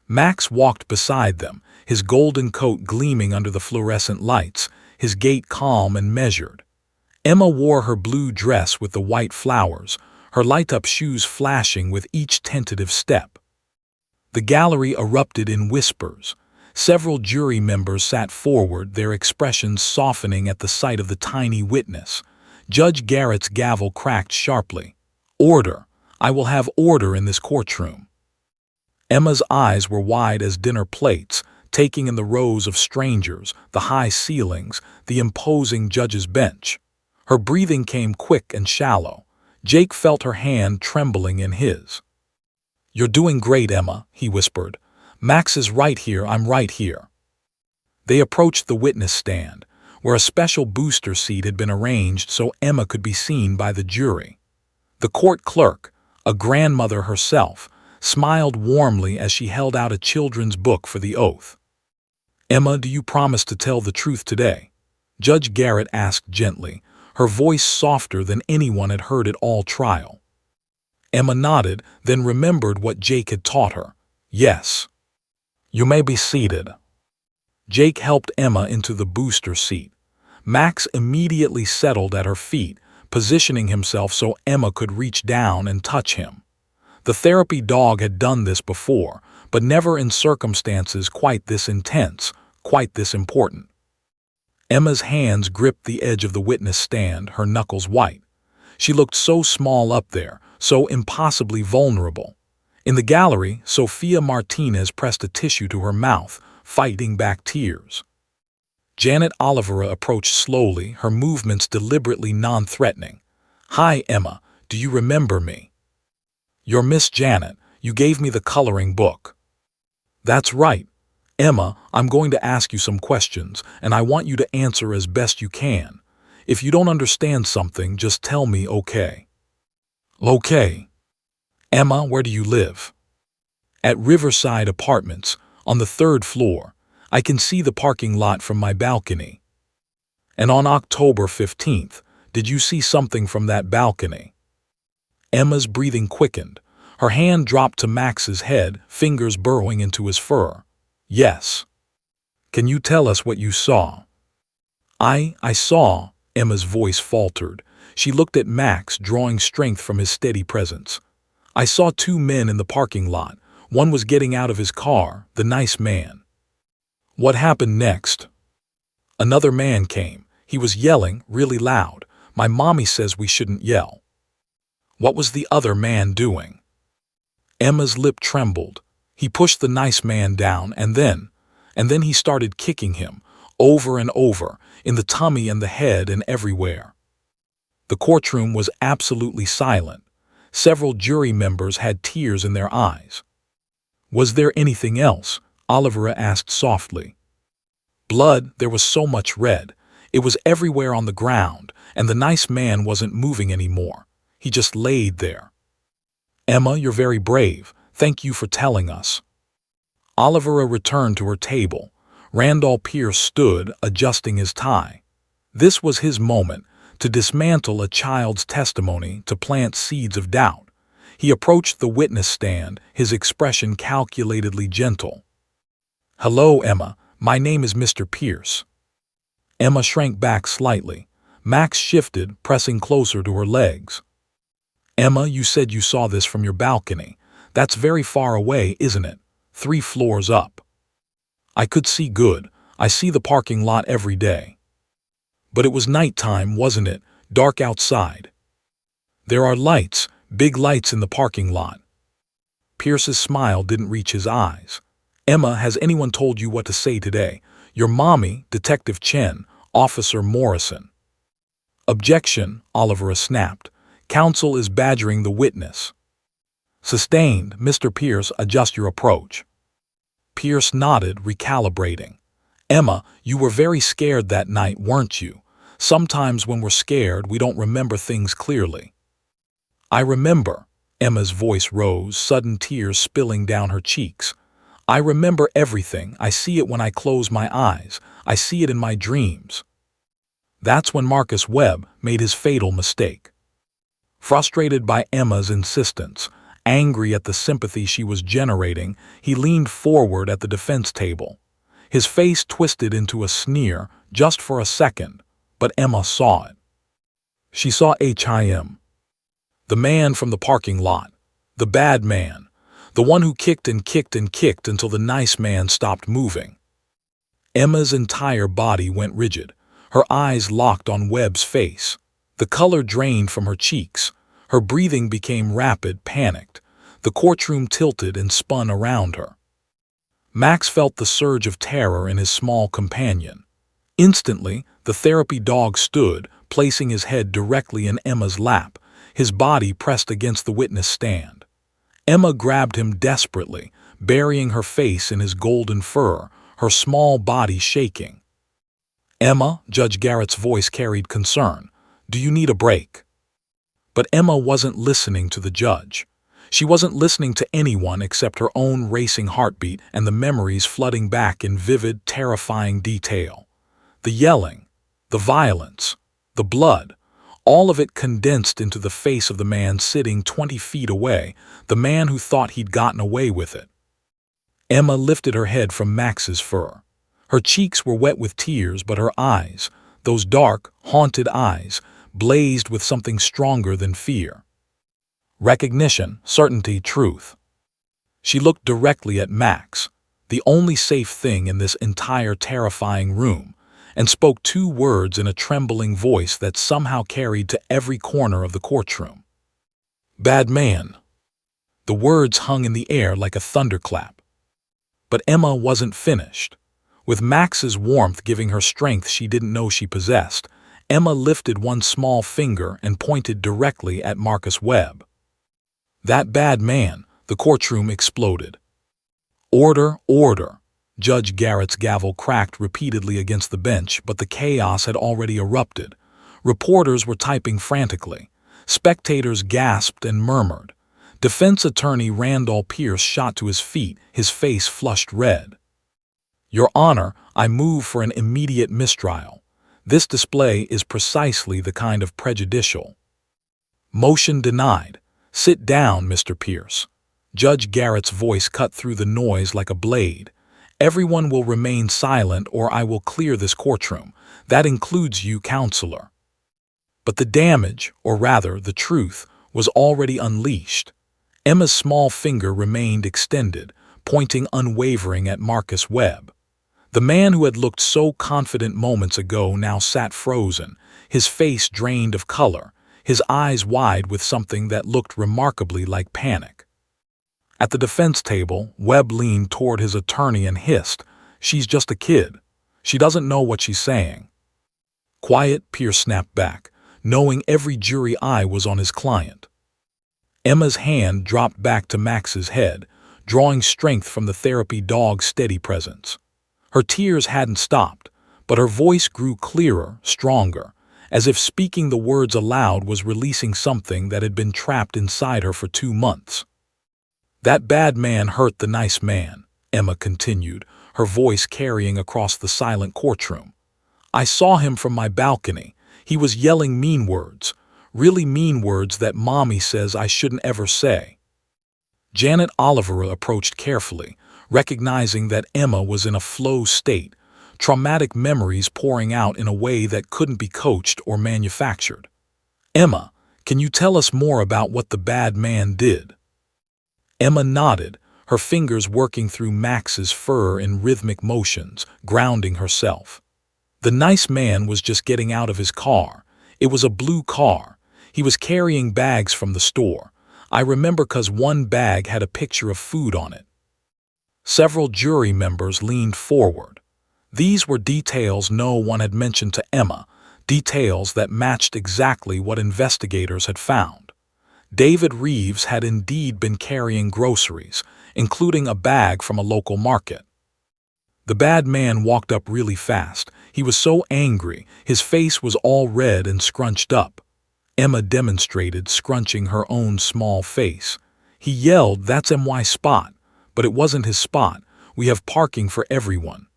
Max walked beside them, his golden coat gleaming under the fluorescent lights, his gait calm and measured. Emma wore her blue dress with the white flowers, her light-up shoes flashing with each tentative step. The gallery erupted in whispers. Several jury members sat forward, their expressions softening at the sight of the tiny witness. Judge Garrett's gavel cracked sharply. "Order! I will have order in this courtroom." Emma's eyes were wide as dinner plates, taking in the rows of strangers, the high ceilings, the imposing judge's bench. Her breathing came quick and shallow. Jake felt her hand trembling in his. "You're doing great, Emma," he whispered. "Max is right here, I'm right here." They approached the witness stand, where a special booster seat had been arranged so Emma could be seen by the jury. The court clerk, a grandmother herself, smiled warmly as she held out a children's book for the oath. "Emma, do you promise to tell the truth today?" Judge Garrett asked gently, her voice softer than anyone had heard it all trial. Emma nodded, then remembered what Jake had taught her. "Yes." "You may be seated." Jake helped Emma into the booster seat. Max immediately settled at her feet, positioning himself so Emma could reach down and touch him. The therapy dog had done this before, but never in circumstances quite this intense, quite this important. Emma's hands gripped the edge of the witness stand, her knuckles white. She looked so small up there, so impossibly vulnerable. In the gallery, Sofia Martinez pressed a tissue to her mouth, fighting back tears. Janet Oliveira approached slowly, her movements deliberately non-threatening. "Hi, Emma, do you remember me?" "You're Miss Janet. You gave me the coloring book." "That's right. Emma, I'm going to ask you some questions, and I want you to answer as best you can. If you don't understand something, just tell me, okay?" "Okay." "Emma, where do you live?" "At Riverside Apartments, on the 3rd floor. I can see the parking lot from my balcony." "And on October 15th, did you see something from that balcony?" Emma's breathing quickened. Her hand dropped to Max's head, fingers burrowing into his fur. "Yes." "Can you tell us what you saw?" I saw," Emma's voice faltered. She looked at Max, drawing strength from his steady presence. "I saw 2 men in the parking lot. One was getting out of his car, the nice man." "What happened next?" "Another man came. He was yelling, really loud. My mommy says we shouldn't yell." "What was the other man doing?" Emma's lip trembled. "He pushed the nice man down, and then he started kicking him, over and over, in the tummy and the head and everywhere." The courtroom was absolutely silent. Several jury members had tears in their eyes. "Was there anything else?" Oliveira asked softly. "Blood, there was so much red. It was everywhere on the ground, and the nice man wasn't moving anymore. He just laid there." "Emma, you're very brave. Thank you for telling us." Oliveira returned to her table. Randall Pierce stood, adjusting his tie. This was his moment, to dismantle a child's testimony, to plant seeds of doubt. He approached the witness stand, his expression calculatedly gentle. "Hello, Emma. My name is Mr. Pierce." Emma shrank back slightly. Max shifted, pressing closer to her legs. "Emma, you said you saw this from your balcony. That's very far away, isn't it? 3 floors up." "I could see good. I see the parking lot every day." "But it was nighttime, wasn't it? Dark outside. There are lights, big lights in the parking lot. Pierce's smile didn't reach his eyes. Emma, has anyone told you what to say today? Your mommy, Detective Chen, Officer Morrison. Objection, Oliver snapped. Counsel is badgering the witness. Sustained, Mr. Pierce, adjust your approach. Pierce nodded, recalibrating. Emma, you were very scared that night, weren't you? Sometimes when we're scared, we don't remember things clearly. I remember. Emma's voice rose, sudden tears spilling down her cheeks. I remember everything. I see it when I close my eyes. I see it in my dreams. That's when Marcus Webb made his fatal mistake. Frustrated by Emma's insistence, angry at the sympathy she was generating, he leaned forward at the defense table. His face twisted into a sneer just for a second, but Emma saw it. She saw him. The man from the parking lot. The bad man. The one who kicked and kicked and kicked until the nice man stopped moving. Emma's entire body went rigid. Her eyes locked on Webb's face. The color drained from her cheeks. Her breathing became rapid, panicked. The courtroom tilted and spun around her. Max felt the surge of terror in his small companion. Instantly, the therapy dog stood, placing his head directly in Emma's lap, his body pressed against the witness stand. Emma grabbed him desperately, burying her face in his golden fur, her small body shaking. Emma, Judge Garrett's voice carried concern. Do you need a break? But Emma wasn't listening to the judge. She wasn't listening to anyone except her own racing heartbeat and the memories flooding back in vivid, terrifying detail. The yelling, the violence, the blood, all of it condensed into the face of the man sitting 20 feet away, the man who thought he'd gotten away with it. Emma lifted her head from Max's fur. Her cheeks were wet with tears, but her eyes, those dark, haunted eyes, blazed with something stronger than fear. Recognition, certainty, truth. She looked directly at Max, the only safe thing in this entire terrifying room, and spoke 2 words in a trembling voice that somehow carried to every corner of the courtroom. Bad man. The words hung in the air like a thunderclap. But Emma wasn't finished. With Max's warmth giving her strength she didn't know she possessed, Emma lifted one small finger and pointed directly at Marcus Webb. That bad man, the courtroom exploded. Order, order. Judge Garrett's gavel cracked repeatedly against the bench, but the chaos had already erupted. Reporters were typing frantically. Spectators gasped and murmured. Defense attorney Randall Pierce shot to his feet, his face flushed red. Your Honor, I move for an immediate mistrial. This display is precisely the kind of prejudicial. Motion denied. Sit down, Mr. Pierce. Judge Garrett's voice cut through the noise like a blade. Everyone will remain silent or I will clear this courtroom. That includes you, counselor. But the damage, or rather the truth, was already unleashed. Emma's small finger remained extended, pointing unwavering at Marcus Webb. The man who had looked so confident moments ago now sat frozen, his face drained of color, his eyes wide with something that looked remarkably like panic. At the defense table, Webb leaned toward his attorney and hissed, She's just a kid. She doesn't know what she's saying. Quiet, Pierce snapped back, knowing every jury eye was on his client. Emma's hand dropped back to Max's head, drawing strength from the therapy dog's steady presence. Her tears hadn't stopped, but her voice grew clearer, stronger, as if speaking the words aloud was releasing something that had been trapped inside her for 2 months. That bad man hurt the nice man, Emma continued, her voice carrying across the silent courtroom. I saw him from my balcony. He was yelling mean words, really mean words that Mommy says I shouldn't ever say. Janet Oliver approached carefully, recognizing that Emma was in a flow state, traumatic memories pouring out in a way that couldn't be coached or manufactured. Emma, can you tell us more about what the bad man did? Emma nodded, her fingers working through Max's fur in rhythmic motions, grounding herself. The nice man was just getting out of his car. It was a blue car. He was carrying bags from the store. I remember 'cause one bag had a picture of food on it. Several jury members leaned forward. These were details no one had mentioned to Emma, details that matched exactly what investigators had found. David Reeves had indeed been carrying groceries, including a bag from a local market. The bad man walked up really fast. He was so angry, his face was all red and scrunched up. Emma demonstrated, scrunching her own small face. He yelled, "That's my spot." But it wasn't his spot. We have parking for everyone.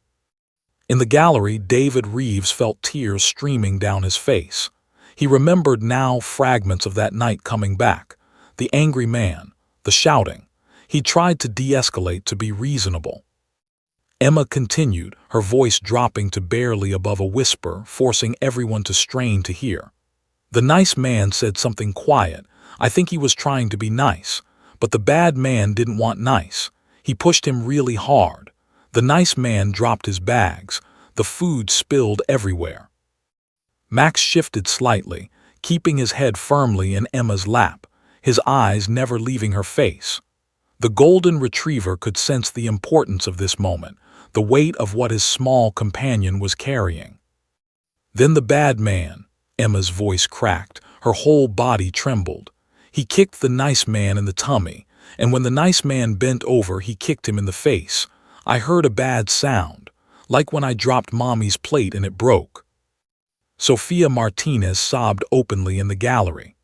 In the gallery, David Reeves felt tears streaming down his face. He remembered now fragments of that night coming back. The angry man, the shouting. He tried to de-escalate, to be reasonable. Emma continued, her voice dropping to barely above a whisper, forcing everyone to strain to hear. The nice man said something quiet. I think he was trying to be nice. But the bad man didn't want nice. He pushed him really hard. The nice man dropped his bags. The food spilled everywhere. Max shifted slightly, keeping his head firmly in Emma's lap, his eyes never leaving her face. The golden retriever could sense the importance of this moment, the weight of what his small companion was carrying. Then the bad man, Emma's voice cracked, her whole body trembled. He kicked the nice man in the tummy, and when the nice man bent over, he kicked him in the face. I heard a bad sound, like when I dropped Mommy's plate and it broke. Sophia Martinez sobbed openly in the gallery.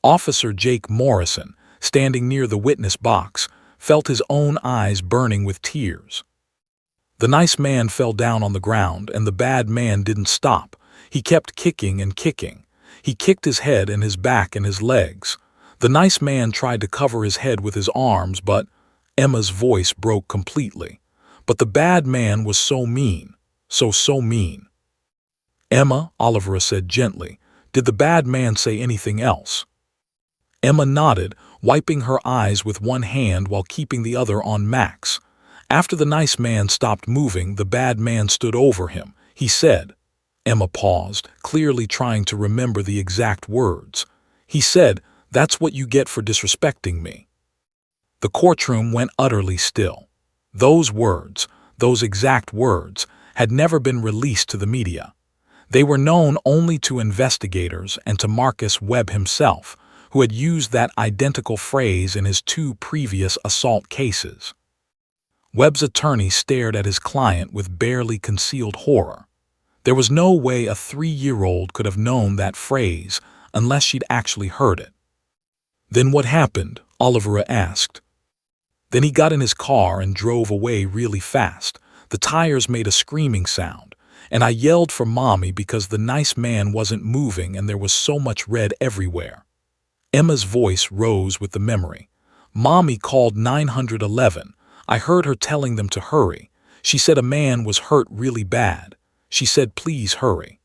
Officer Jake Morrison, standing near the witness box, felt his own eyes burning with tears. The nice man fell down on the ground, and the bad man didn't stop. He kept kicking and kicking. He kicked his head and his back and his legs. The nice man tried to cover his head with his arms, but Emma's voice broke completely. But the bad man was so mean, so mean. Emma, Olivera said gently, did the bad man say anything else? Emma nodded, wiping her eyes with one hand while keeping the other on Max. After the nice man stopped moving, the bad man stood over him. He said, Emma paused, clearly trying to remember the exact words. He said, "That's what you get for disrespecting me." The courtroom went utterly still. Those words, those exact words, had never been released to the media. They were known only to investigators and to Marcus Webb himself, who had used that identical phrase in his 2 previous assault cases. Webb's attorney stared at his client with barely concealed horror. There was no way a 3-year-old could have known that phrase unless she'd actually heard it. "Then what happened?" Olivera asked. "Then he got in his car and drove away really fast. The tires made a screaming sound, and I yelled for Mommy because the nice man wasn't moving and there was so much red everywhere." Emma's voice rose with the memory. "Mommy called 911. I heard her telling them to hurry. She said a man was hurt really bad. She said, 'Please hurry.'"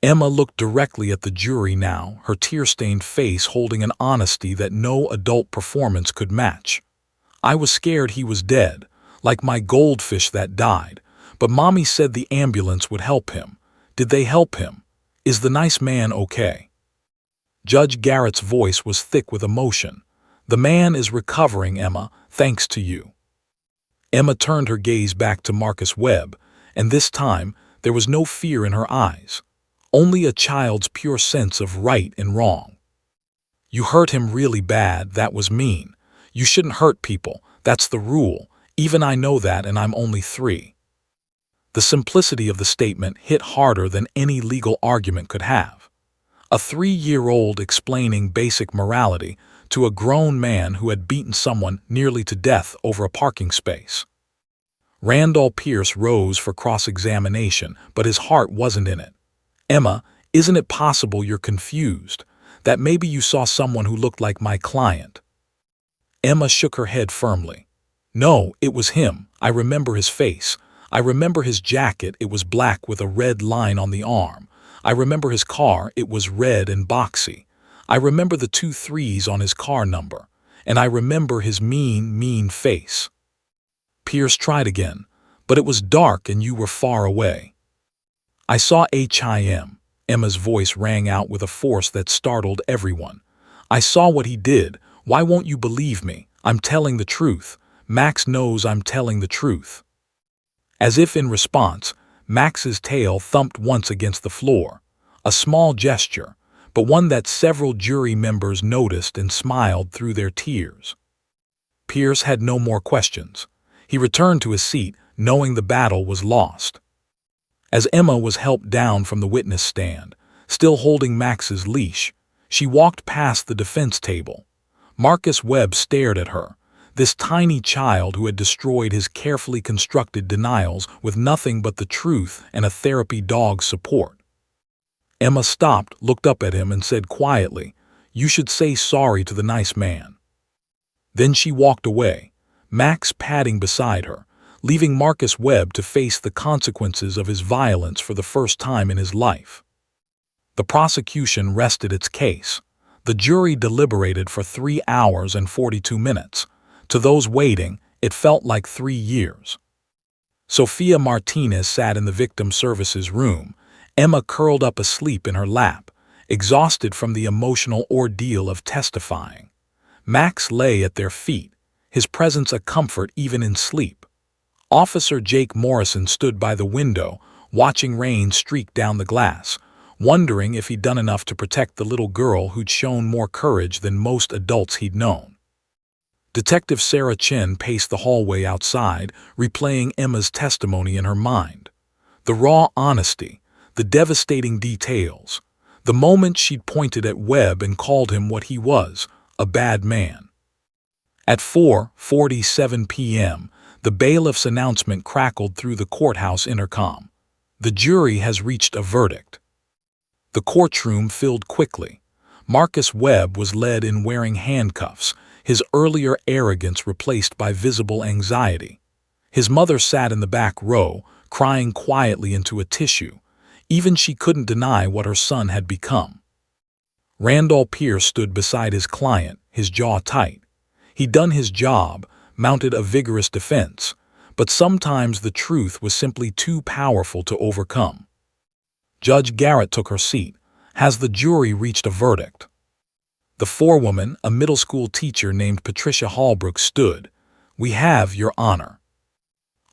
Emma looked directly at the jury now, her tear-stained face holding an honesty that no adult performance could match. "I was scared he was dead, like my goldfish that died, but Mommy said the ambulance would help him. Did they help him? Is the nice man okay?" Judge Garrett's voice was thick with emotion. "The man is recovering, Emma, thanks to you." Emma turned her gaze back to Marcus Webb, and this time there was no fear in her eyes. Only a child's pure sense of right and wrong. "You hurt him really bad, that was mean. You shouldn't hurt people, that's the rule. Even I know that, and I'm only 3. The simplicity of the statement hit harder than any legal argument could have. A 3-year-old explaining basic morality to a grown man who had beaten someone nearly to death over a parking space. Randall Pierce rose for cross-examination, but his heart wasn't in it. "Emma, isn't it possible you're confused? That maybe you saw someone who looked like my client?" Emma shook her head firmly. "No, it was him. I remember his face. I remember his jacket, it was black with a red line on the arm. I remember his car, it was red and boxy. I remember the 2 3s on his car number. And I remember his mean face." Pierce tried again, "But it was dark and you were far away." "I saw him. Emma's voice rang out with a force that startled everyone. "I saw what he did. Why won't you believe me? I'm telling the truth. Max knows I'm telling the truth." As if in response, Max's tail thumped once against the floor. A small gesture, but one that several jury members noticed and smiled through their tears. Pierce had no more questions. He returned to his seat, knowing the battle was lost. As Emma was helped down from the witness stand, still holding Max's leash, she walked past the defense table. Marcus Webb stared at her, this tiny child who had destroyed his carefully constructed denials with nothing but the truth and a therapy dog's support. Emma stopped, looked up at him, and said quietly, "You should say sorry to the nice man." Then she walked away, Max padding beside her, leaving Marcus Webb to face the consequences of his violence for the first time in his life. The prosecution rested its case. The jury deliberated for 3 hours and 42 minutes. To those waiting, it felt like 3 years. Sofia Martinez sat in the victim services room, Emma curled up asleep in her lap, exhausted from the emotional ordeal of testifying. Max lay at their feet, his presence a comfort even in sleep. Officer Jake Morrison stood by the window, watching rain streak down the glass, wondering if he'd done enough to protect the little girl who'd shown more courage than most adults he'd known. Detective Sarah Chin paced the hallway outside, replaying Emma's testimony in her mind. The raw honesty, the devastating details, the moment she'd pointed at Webb and called him what he was, a bad man. At 4:47 p.m., the bailiff's announcement crackled through the courthouse intercom. The jury has reached a verdict. The courtroom filled quickly. Marcus Webb was led in wearing handcuffs, his earlier arrogance replaced by visible anxiety. His mother sat in the back row, crying quietly into a tissue. Even she couldn't deny what her son had become. Randall Pierce stood beside his client, his jaw tight. He'd done his job, mounted a vigorous defense, but sometimes the truth was simply too powerful to overcome. Judge Garrett took her seat. Has the jury reached a verdict? The forewoman, a middle school teacher named Patricia Hallbrook, stood. "We have, Your Honor."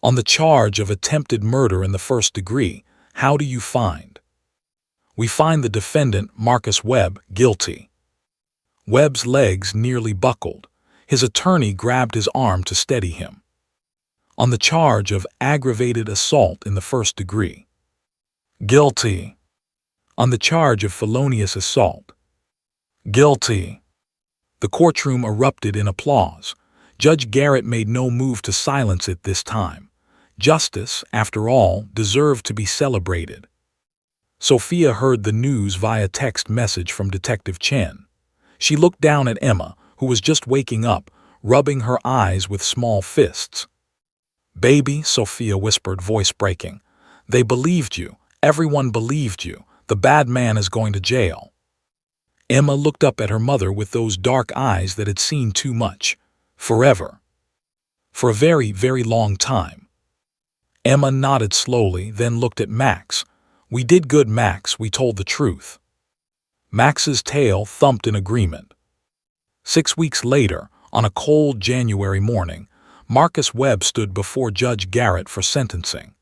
"On the charge of attempted murder in the first degree, how do you find?" "We find the defendant, Marcus Webb, guilty." Webb's legs nearly buckled. His attorney grabbed his arm to steady him. "On the charge of aggravated assault in the first degree." "Guilty." "On the charge of felonious assault." "Guilty." The courtroom erupted in applause. Judge Garrett made no move to silence it this time. Justice, after all, deserved to be celebrated. Sophia heard the news via text message from Detective Chen. She looked down at Emma, who was just waking up, rubbing her eyes with small fists. "Baby," Sophia whispered, voice breaking. "They believed you. Everyone believed you. The bad man is going to jail." Emma looked up at her mother with those dark eyes that had seen too much. Forever. For a very, very long time. Emma nodded slowly, then looked at Max. "We did good, Max. We told the truth." Max's tail thumped in agreement. 6 weeks later, on a cold January morning, Marcus Webb stood before Judge Garrett for sentencing.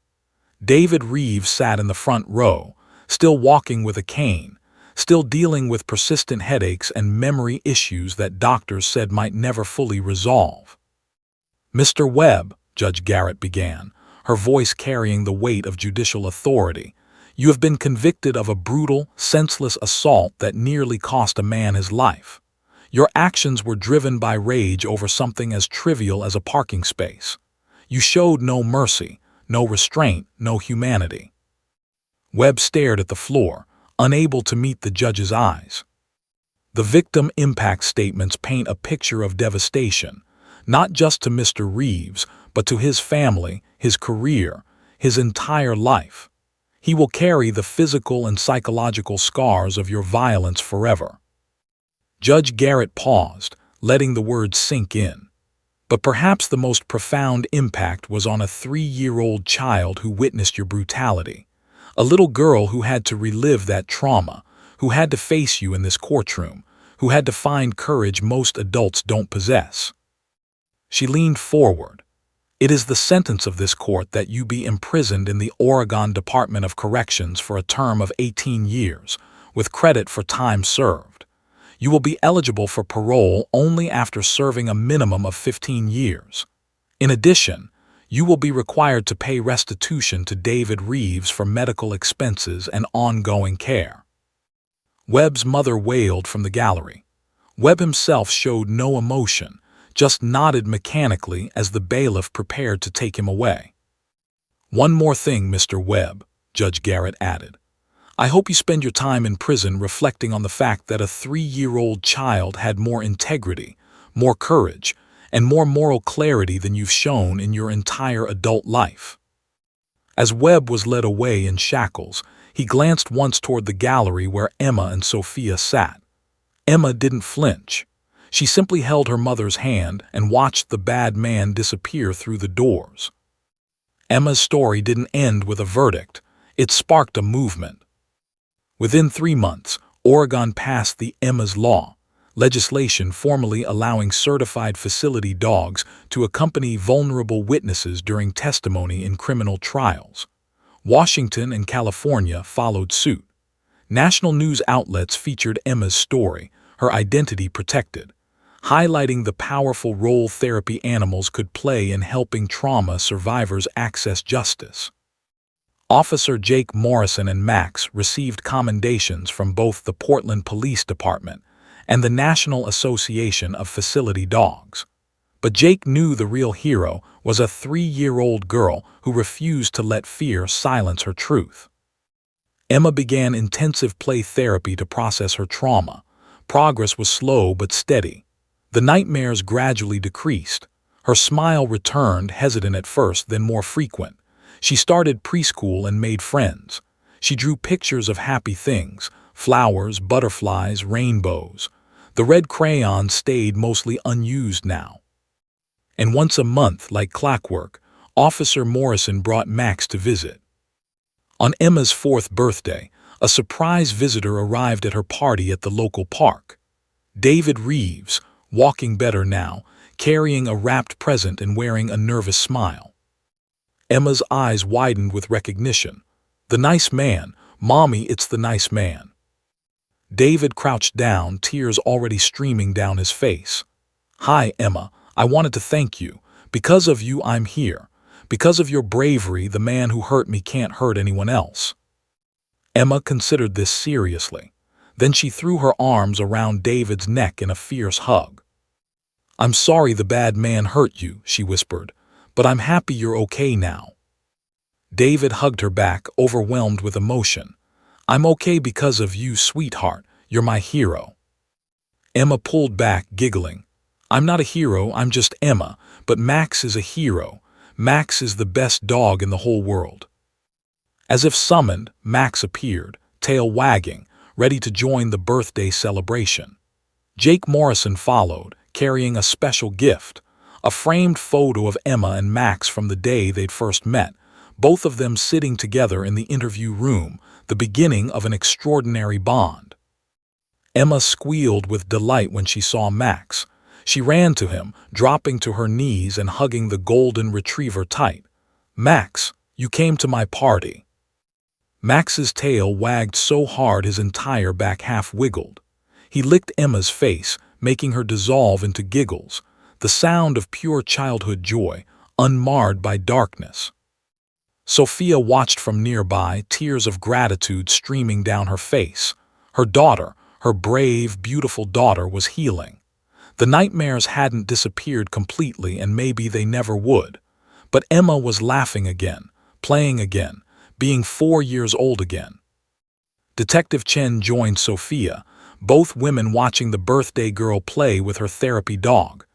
David Reeves sat in the front row, still walking with a cane, still dealing with persistent headaches and memory issues that doctors said might never fully resolve. "Mr. Webb," Judge Garrett began, her voice carrying the weight of judicial authority, "you have been convicted of a brutal, senseless assault that nearly cost a man his life. Your actions were driven by rage over something as trivial as a parking space. You showed no mercy, no restraint, no humanity." Webb stared at the floor, unable to meet the judge's eyes. The victim impact statements paint a picture of devastation, not just to Mr. Reeves, but to his family, his career, his entire life. He will carry the physical and psychological scars of your violence forever. Judge Garrett paused, letting the words sink in. But perhaps the most profound impact was on a 3-year-old child who witnessed your brutality. A little girl who had to relive that trauma, who had to face you in this courtroom, who had to find courage most adults don't possess. She leaned forward. It is the sentence of this court that you be imprisoned in the Oregon Department of Corrections for a term of 18 years, with credit for time served. You will be eligible for parole only after serving a minimum of 15 years. In addition, you will be required to pay restitution to David Reeves for medical expenses and ongoing care. Webb's mother wailed from the gallery. Webb himself showed no emotion, just nodded mechanically as the bailiff prepared to take him away. "One more thing, Mr. Webb," Judge Garrett added. "I hope you spend your time in prison reflecting on the fact that a 3-year-old child had more integrity, more courage, and more moral clarity than you've shown in your entire adult life." As Webb was led away in shackles, he glanced once toward the gallery where Emma and Sophia sat. Emma didn't flinch. She simply held her mother's hand and watched the bad man disappear through the doors. Emma's story didn't end with a verdict. It sparked a movement. Within 3 months, Oregon passed the Emma's Law, legislation formally allowing certified facility dogs to accompany vulnerable witnesses during testimony in criminal trials. Washington and California followed suit. National news outlets featured Emma's story, her identity protected, highlighting the powerful role therapy animals could play in helping trauma survivors access justice. Officer Jake Morrison and Max received commendations from both the Portland Police Department and the National Association of Facility Dogs. But Jake knew the real hero was a 3-year-old girl who refused to let fear silence her truth. Emma began intensive play therapy to process her trauma. Progress was slow but steady. The nightmares gradually decreased. Her smile returned, hesitant at first, then more frequent. She started preschool and made friends. She drew pictures of happy things, flowers, butterflies, rainbows. The red crayon stayed mostly unused now. And once a month, like clockwork, Officer Morrison brought Max to visit. On Emma's 4th birthday, a surprise visitor arrived at her party at the local park. David Reeves, walking better now, carrying a wrapped present and wearing a nervous smile. Emma's eyes widened with recognition. "The nice man, Mommy, it's the nice man." David crouched down, tears already streaming down his face. "Hi, Emma, I wanted to thank you. Because of you, I'm here. Because of your bravery, the man who hurt me can't hurt anyone else." Emma considered this seriously. Then she threw her arms around David's neck in a fierce hug. "I'm sorry the bad man hurt you," she whispered, "but I'm happy you're okay now." David hugged her back, overwhelmed with emotion. "I'm okay because of you, sweetheart. You're my hero." Emma pulled back, giggling. "I'm not a hero, I'm just Emma, but Max is a hero. Max is the best dog in the whole world." As if summoned, Max appeared, tail wagging, ready to join the birthday celebration. Jake Morrison followed, carrying a special gift, a framed photo of Emma and Max from the day they'd first met, both of them sitting together in the interview room, the beginning of an extraordinary bond. Emma squealed with delight when she saw Max. She ran to him, dropping to her knees and hugging the golden retriever tight. "Max, you came to my party." Max's tail wagged so hard his entire back half wiggled. He licked Emma's face, making her dissolve into giggles, the sound of pure childhood joy, unmarred by darkness. Sophia watched from nearby, tears of gratitude streaming down her face. Her daughter, her brave, beautiful daughter, was healing. The nightmares hadn't disappeared completely, and maybe they never would. But Emma was laughing again, playing again, being 4 years old again. Detective Chen joined Sophia, both women watching the birthday girl play with her therapy dog.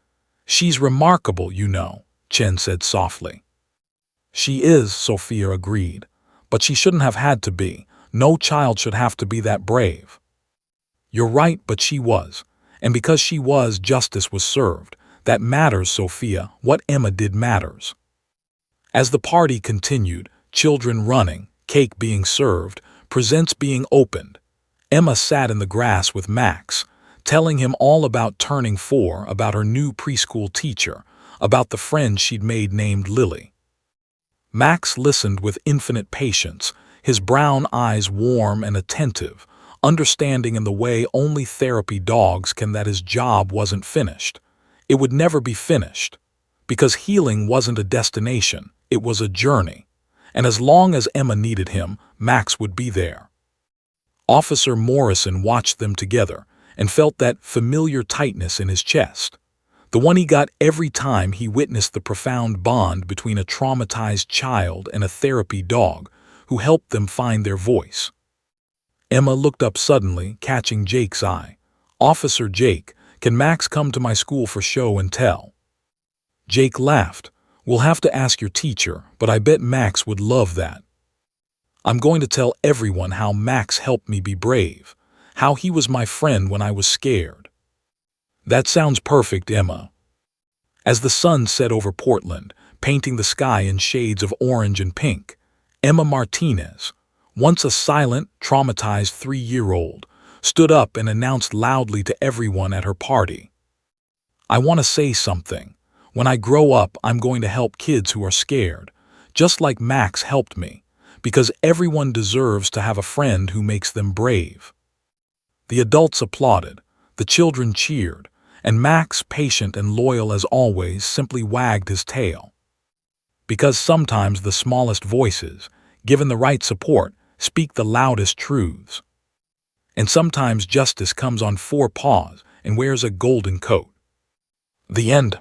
"She's remarkable, you know," Chen said softly. "She is," Sophia agreed, "but she shouldn't have had to be. No child should have to be that brave." "You're right, but she was. And because she was, justice was served. That matters, Sophia. What Emma did matters." As the party continued, children running, cake being served, presents being opened. Emma sat in the grass with Max, telling him all about turning 4, about her new preschool teacher, about the friend she'd made named Lily. Max listened with infinite patience, his brown eyes warm and attentive, understanding in the way only therapy dogs can that his job wasn't finished. It would never be finished, because healing wasn't a destination, it was a journey. And as long as Emma needed him, Max would be there. Officer Morrison watched them together and felt that familiar tightness in his chest, the one he got every time he witnessed the profound bond between a traumatized child and a therapy dog who helped them find their voice. Emma looked up suddenly, catching Jake's eye. "Officer Jake, can Max come to my school for show and tell?" Jake laughed. "We'll have to ask your teacher, but I bet Max would love that. I'm going to tell everyone how Max helped me be brave, how he was my friend when I was scared." "That sounds perfect, Emma." As the sun set over Portland, painting the sky in shades of orange and pink, Emma Martinez, once a silent, traumatized 3-year-old, stood up and announced loudly to everyone at her party, "I want to say something. When I grow up, I'm going to help kids who are scared, just like Max helped me, because everyone deserves to have a friend who makes them brave." The adults applauded, the children cheered, and Max, patient and loyal as always, simply wagged his tail. Because sometimes the smallest voices, given the right support, speak the loudest truths. And sometimes justice comes on 4 paws and wears a golden coat. The end.